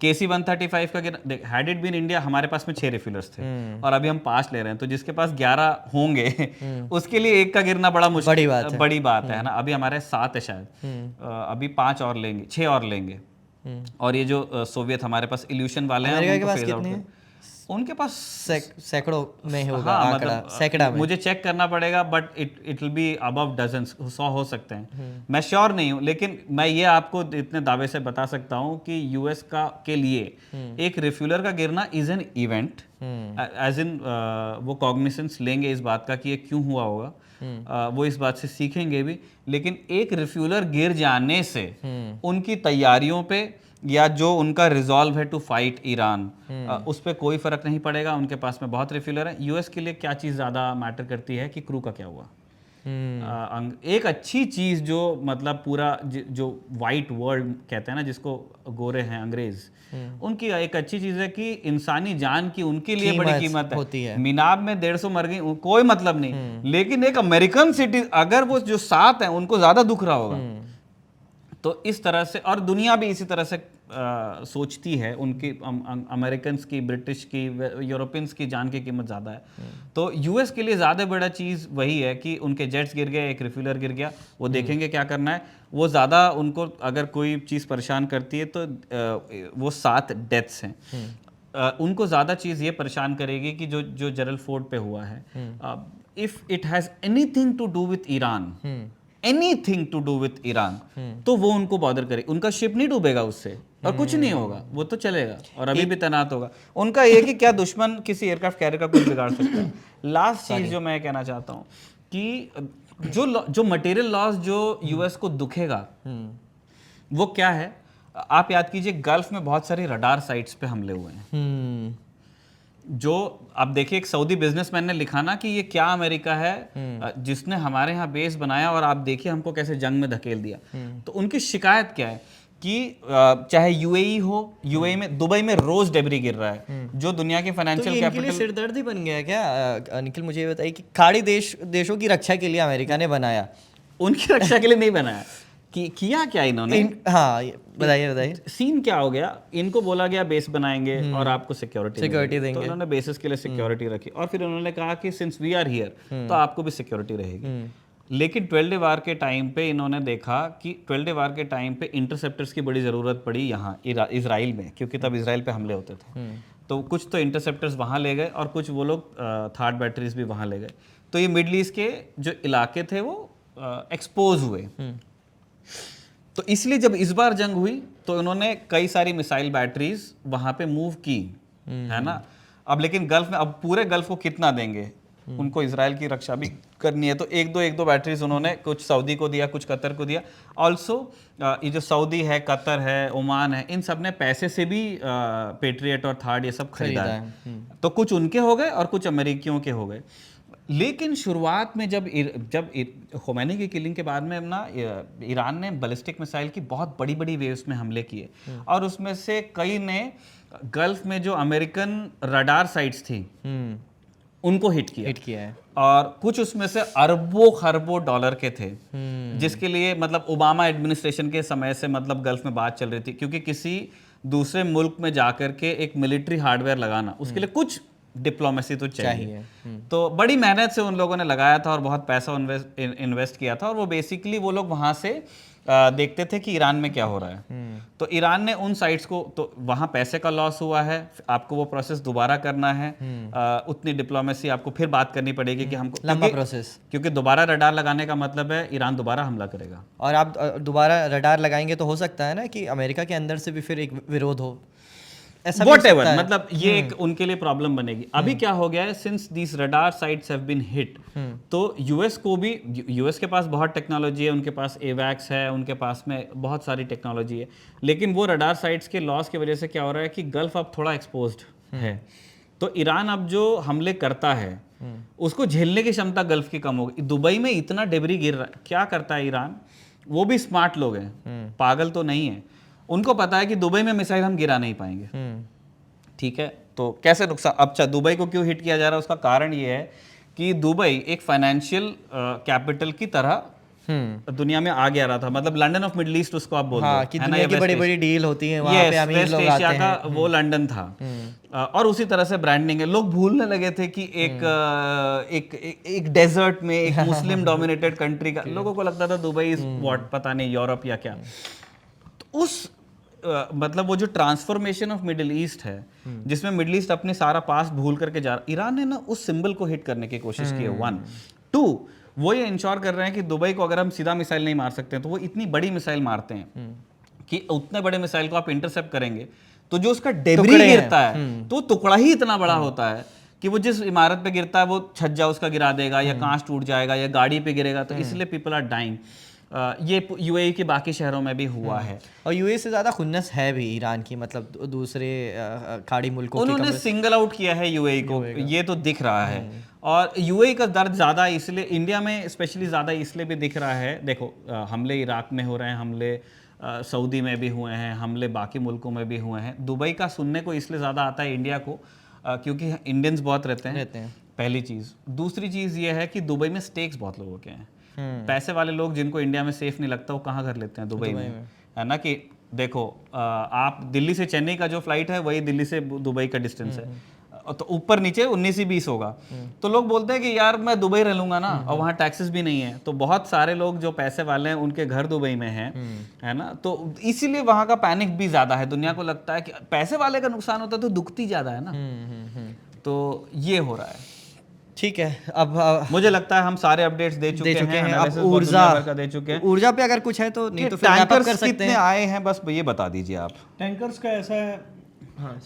KC-135 का गिरा, हैड इट बीन इंडिया हमारे पास में 6 रिफ्यूलर्स थे और अभी हम 5 ले रहे हैं, तो जिसके पास 11 होंगे उसके लिए एक का गिरना बड़ा मुश्किल बड़ी बात है ना। अभी हमारे 7 है शायद, अभी 5 और लेंगे, 6 और लेंगे। और ये जो सोवियत हमारे पास इल्यूशन वाले हैं, अमेरिका के पास कितने हैं? उनके पास सैकड़ों में होगा, हाँ, आंकड़ा मतलब सैकड़ा में। मुझे चेक करना पड़ेगा, but it will be above dozens, 100 हो सकते हैं, मैं श्योर नहीं हूँ। लेकिन मैं ये आपको इतने दावे से बता सकता हूँ कि यूएस के लिए एक रिफ्यूलर का गिरना is an event, as in वो कॉग्निसेंस लेंगे इस बात का कि ये क्यों हुआ होगा, वो इस बात से सीखेंगे भी। लेकिन एक रिफ्यूलर गिर जाने से उनकी तैयारियों पे या जो उनका रिजॉल्व है टू फाइट ईरान, उस पर कोई फर्क नहीं पड़ेगा। उनके पास में बहुत रिफ्यूलर है। यूएस के लिए क्या चीज़ ज़्यादा मैटर करती है कि क्रू का क्या हुआ। एक अच्छी चीज़ जो मतलब पूरा जो वाइट वर्ल्ड कहते हैं ना, जिसको गोरे हैं अंग्रेज, उनकी एक अच्छी चीज़ है कि इंसानी जान की उनके लिए बड़ी कीमत होती है। मीनाब में 150 मर गई, कोई मतलब नहीं, लेकिन एक अमेरिकन सिटी अगर वो जो 7 हैं उनको ज़्यादा दुख रहा होगा। तो इस तरह से, और दुनिया भी इसी तरह से सोचती है, उनकी अमेरिकन की, ब्रिटिश की, यूरोपियंस की जान की कीमत ज़्यादा है। तो यूएस के लिए ज़्यादा बड़ा चीज़ वही है कि उनके जेट्स गिर गए, एक रिफ्यूलर गिर गया, वो देखेंगे क्या करना है। वो ज़्यादा उनको अगर कोई चीज़ परेशान करती है तो वो 7 डेथ्स हैं। उनको ज़्यादा चीज़ ये परेशान करेगी कि जो जेरल फोर्ड पे हुआ है, if it has anything to do with Iran, anything to do with Iran, तो वो उनको बॉदर करे। उनका शिप नहीं डूबेगा उससे, और कुछ नहीं होगा, वो तो चलेगा और अभी भी तैनात होगा। उनका ये कि क्या दुश्मन किसी एयरक्राफ्ट कैरियर का कुछ बिगाड़ सकता है। लास्ट चीज जो मैं कहना चाहता हूँ कि जो मटेरियल लॉस जो यूएस को दुखेगा वो क्या है। आप याद कीजिए, गल्फ में बहुत सारी रडार साइट्स पे हमले हुए हैं। जो आप देखिए, एक सऊदी बिजनेसमैन ने लिखा ना कि ये क्या अमेरिका है जिसने हमारे यहाँ बेस बनाया और आप देखिए हमको कैसे जंग में धकेल दिया। तो उनकी शिकायत क्या है कि चाहे यूएई हो, यूएई में, दुबई में रोज डेब्री गिर रहा है, जो दुनिया के फाइनेंशियल कैपिटल। सिरदर्द ही बन गया क्या निखिल? मुझे ये बताइए कि खाड़ी देशों की रक्षा के लिए अमेरिका ने बनाया, उनकी रक्षा के लिए नहीं बनाया। किया क्या इन्होंने? हाँ बताइए। सीन क्या हो गया, इनको बोला गया बेस बनाएंगे और आपको सिक्योरिटी देंगे, तो उन्होंने बेसिस के लिए सिक्योरिटी रखी, और फिर उन्होंने कहा कि सिंस वी आर हियर तो आपको भी सिक्योरिटी रहेगी। लेकिन 12 डे वार के टाइम पे इन्होंने देखा कि 12 डे वार के टाइम पे इंटरसेप्टर्स की बड़ी ज़रूरत पड़ी यहाँ इजराइल में, क्योंकि तब इजराइल पे हमले होते थे। तो कुछ तो इंटरसेप्टर्स वहाँ ले गए और कुछ वो लोग थर्ड बैटरीज भी वहाँ ले गए। तो ये मिडल ईस्ट के जो इलाके थे वो एक्सपोज हुए। तो इसलिए जब इस बार जंग हुई तो इन्होंने कई सारी मिसाइल बैटरीज वहाँ पे मूव की, है ना। अब लेकिन गल्फ में, अब पूरे गल्फ को कितना देंगे, उनको इजराइल की रक्षा भी करनी है। तो एक दो बैटरीज उन्होंने कुछ सऊदी को दिया, कुछ कतर को दिया। ऑल्सो ये जो सऊदी है, कतर है, ओमान है, इन सब ने पैसे से भी पेट्रियट और थर्ड ये सब खरीदा है। तो कुछ उनके हो गए और कुछ अमेरिकियों के हो गए। लेकिन शुरुआत में जब खोमैनी की किलिंग के बाद में ना ईरान ने बैलिस्टिक मिसाइल की बहुत बड़ी बड़ी वेव्स में हमले किए, और उसमें से कई ने गल्फ में जो अमेरिकन रडार साइट्स थी उनको हिट किया है, और कुछ उसमें से अरबों खरबों डॉलर के थे, जिसके लिए मतलब ओबामा एडमिनिस्ट्रेशन के समय से मतलब गल्फ में बात चल रही थी, क्योंकि किसी दूसरे मुल्क में जाकर के एक मिलिट्री हार्डवेयर लगाना, उसके लिए कुछ डिप्लोमेसी तो चाहिए। तो बड़ी मेहनत से उन लोगों ने लगाया था और बहुत पैसा इन्वेस्ट किया था, और वो बेसिकली वो लोग वहाँ से देखते थे कि ईरान में क्या हो रहा है। तो ईरान ने उन साइट्स को, तो वहाँ पैसे का लॉस हुआ है, आपको वो प्रोसेस दोबारा करना है, उतनी डिप्लोमेसी आपको फिर बात करनी पड़ेगी कि हमको लंबा प्रोसेस, क्योंकि दोबारा रडार लगाने का मतलब है ईरान दोबारा हमला करेगा, और आप दोबारा रडार लगाएंगे तो हो सकता है ना कि अमेरिका के अंदर से भी फिर एक विरोध हो, ऐसा भी हो सकता Whatever, है। मतलब ये एक उनके लिए प्रॉब्लम बनेगी। अभी क्या हो गया है, since these radar sites have been hit, तो यूएस को भी, यूएस के पास बहुत टेक्नोलॉजी है, उनके पास एवैक्स है, उनके पास में बहुत सारी टेक्नोलॉजी है, लेकिन वो रडार साइट्स के लॉस की वजह से क्या हो रहा है कि गल्फ अब थोड़ा एक्सपोज्ड है। तो ईरान अब जो हमले करता है उसको झेलने की क्षमता गल्फ की कम हो गई। दुबई में इतना डेबरी गिर रहा है, क्या करता है ईरान, वो भी स्मार्ट लोग हैं, पागल तो नहीं है, उनको पता है कि दुबई में मिसाइल हम गिरा नहीं पाएंगे, ठीक है। तो कैसे नुकसान, अच्छा दुबई को क्यों हिट किया जा रहा है, उसका कारण ये है कि दुबई एक फाइनेंशियल कैपिटल की तरह दुनिया में आ गया रहा था, मतलब लंदन ऑफ मिडिल ईस्ट उसको आप बोल दो, हाँ, कि दुनिया की बड़ी बड़ी डील होती है वहाँ पे, अमीर लोग आते हैं, का वो लंदन था। और उसी तरह से ब्रांडिंग है, लोग भूलने लगे थे कि एक डेजर्ट में एक मुस्लिम डोमिनेटेड कंट्री का, लोगों को लगता था दुबई इज व्हाट, पता नहीं यूरोप या क्या। तो उस मतलब वो जो ट्रांसफॉर्मेशन ऑफ मिडिल ईस्ट है, जिसमें मिडिल ईस्ट अपने सारा पास्ट भूल करके जा रहा, ईरान ने ना उस सिंबल को हिट करने की कोशिश की है। 1 2 वो ये इंश्योर कर रहे हैं कि दुबई को अगर हम सीधा मिसाइल नहीं मार सकते हैं, तो वो इतनी बड़ी मिसाइल मारते हैं कि उतने बड़े मिसाइल को आप इंटरसेप्ट करेंगे तो जो उसका डेब्री गिरता है तो टुकड़ा ही इतना बड़ा होता है कि वो जिस इमारत पे गिरता है वो छज्जा उसका गिरा देगा, या कांच टूट जाएगा, या गाड़ी पे गिरेगा। तो इसलिए पीपल आर डाइंग। ये यूएई के बाकी शहरों में भी हुआ है, और यूएई से ज़्यादा खुन्नस है भी ईरान की, मतलब दूसरे खाड़ी मुल्कों की उन्होंने सिंगल आउट किया है यूएई को, ये तो दिख रहा है। और यूएई का दर्द ज़्यादा इसलिए इंडिया में स्पेशली ज़्यादा इसलिए भी दिख रहा है, देखो हमले इराक में हो रहे हैं, हमले सऊदी में भी हुए हैं, हमले बाकी मुल्कों में भी हुए हैं। दुबई का सुनने को इसलिए ज़्यादा आता है इंडिया को क्योंकि इंडियंस बहुत रहते हैं, पहली चीज़। दूसरी चीज़ ये है कि दुबई में स्टेक्स बहुत लोगों के हैं, पैसे वाले लोग जिनको इंडिया में सेफ नहीं लगता वो कहाँ कर लेते हैं, दुबई में, है ना। कि देखो आप दिल्ली से चेन्नई का जो फ्लाइट है वही दिल्ली से दुबई का डिस्टेंस है, तो ऊपर नीचे 19 ही 20 होगा। तो लोग बोलते हैं कि यार मैं दुबई रह लूंगा ना, और वहाँ टैक्सेस भी नहीं है। तो बहुत सारे लोग जो पैसे वाले हैं उनके घर दुबई में हैं, है ना। तो इसीलिए वहाँ का पैनिक भी ज़्यादा है। दुनिया को लगता है कि पैसे वाले का नुकसान होता है तो दुखती ज़्यादा है ना। तो ये हो रहा है। ठीक है, अब मुझे लगता है हम सारे अपडेट्स दे चुके हैं। अब ऊर्जा का दे चुके हैं। ऊर्जा पे अगर कुछ है तो, नहीं तो फिर wrap up टैंकर्स कर सकते कितने हैं। आए हैं बस ये बता दीजिए आप। टैंकर्स का ऐसा है,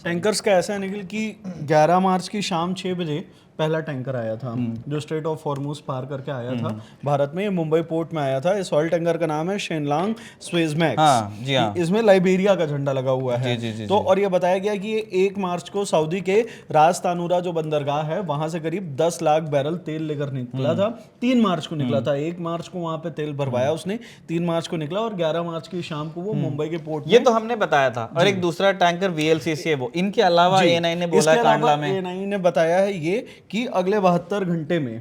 टैंकर्स का ऐसा है निखिल कि 11 मार्च की शाम 6 बजे पहला टैंकर आया था जो स्ट्रेट ऑफ हॉर्मुज पार करके आया था भारत में। ये मुंबई पोर्ट में आया था। इस ऑयल टैंकर का नाम है शेनलांग स्वेजमैक्स। हाँ, जी हाँ। इसमें लाइबेरिया का झंडा लगा हुआ है। जी, तो और ये बताया गया कि ये 1 मार्च को सऊदी के रास तानूरा जो बंदरगाह है वहां से करीब 10 लाख बैरल तेल लेकर निकला था। 3 मार्च को निकला था। 1 मार्च को वहां पे तेल भरवाया उसने, 3 मार्च को निकला और 11 मार्च की शाम को वो मुंबई के पोर्ट ये तो हमने बताया था। और एक दूसरा टैंकर VLCC है वो। इनके अलावा A9 ने बोला कांडला में, A9 ने बताया है ये कि अगले 72 घंटे में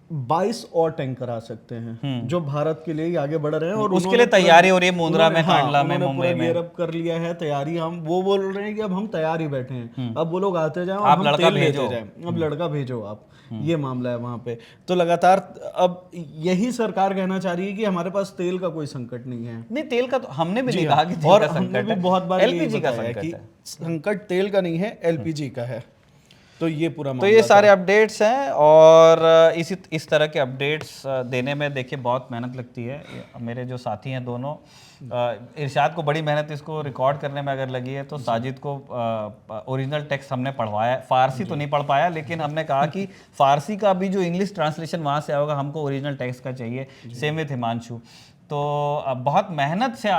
22 और टैंकर आ सकते हैं जो भारत के लिए आगे बढ़ रहे हैं। और उसके लिए तैयारी हो रही है मुंद्रा में, कांडला में, मुंबई मुंबई में। गियरअप कर लिया है, तैयारी। हम वो बोल रहे हैं कि अब हम तैयार ही बैठे हैं, अब वो लोग आते जाएं और आप हम लड़का तेल भेजो। लेते जाएं। अब लड़का भेजो आप, ये मामला है वहां पे। तो लगातार अब यही सरकार कहना चाह रही है कि हमारे पास तेल का कोई संकट नहीं है। नहीं, तेल का तो हमने भी नहीं हाँ, कहा कि तेल और का हमने संकट भी है, बहुत बार यही LPG का बताया संकट कि है। संकट तेल का नहीं है, LPG का है। तो ये पूरा तो ये सारे अपडेट्स हैं। और इस तरह के अपडेट्स देने में देखिए बहुत मेहनत लगती है। मेरे जो साथी हैं दोनों, इरशाद को बड़ी मेहनत इसको रिकॉर्ड करने में अगर लगी है, तो साजिद को ओरिजिनल टेक्स्ट हमने पढ़वाया। फारसी तो नहीं पढ़ पाया, लेकिन हमने कहा कि फारसी का भी जो इंग्लिश ट्रांसलेशन वहाँ से आएगा, हमको ओरिजिनल टेक्स्ट का चाहिए। Same with Himanshu. तो बहुत मेहनत से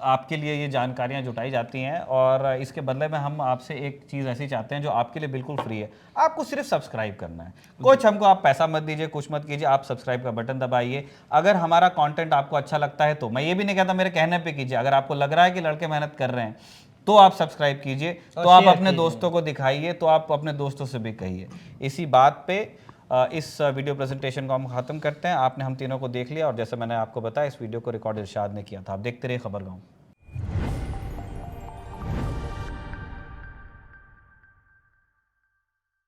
आपके लिए ये जानकारियां जुटाई जाती हैं और इसके बदले में हम आपसे एक चीज़ ऐसी चाहते हैं जो आपके लिए बिल्कुल फ्री है। आपको सिर्फ सब्सक्राइब करना है, कुछ हमको आप पैसा मत दीजिए, कुछ मत कीजिए, आप सब्सक्राइब का बटन दबाइए। अगर हमारा कंटेंट आपको अच्छा लगता है तो, मैं ये भी नहीं कहता मेरे कहने पे कीजिए, अगर आपको लग रहा है कि लड़के मेहनत कर रहे हैं तो आप सब्सक्राइब कीजिए, तो आप अपने दोस्तों को दिखाइए, तो आप अपने दोस्तों से भी कहिए। इसी बात पे इस वीडियो प्रेजेंटेशन को हम ख़त्म करते हैं। आपने हम तीनों को देख लिया और जैसे मैंने आपको बताया इस वीडियो को रिकॉर्ड इरशाद ने किया था। आप देखते रहिए खबरगांव।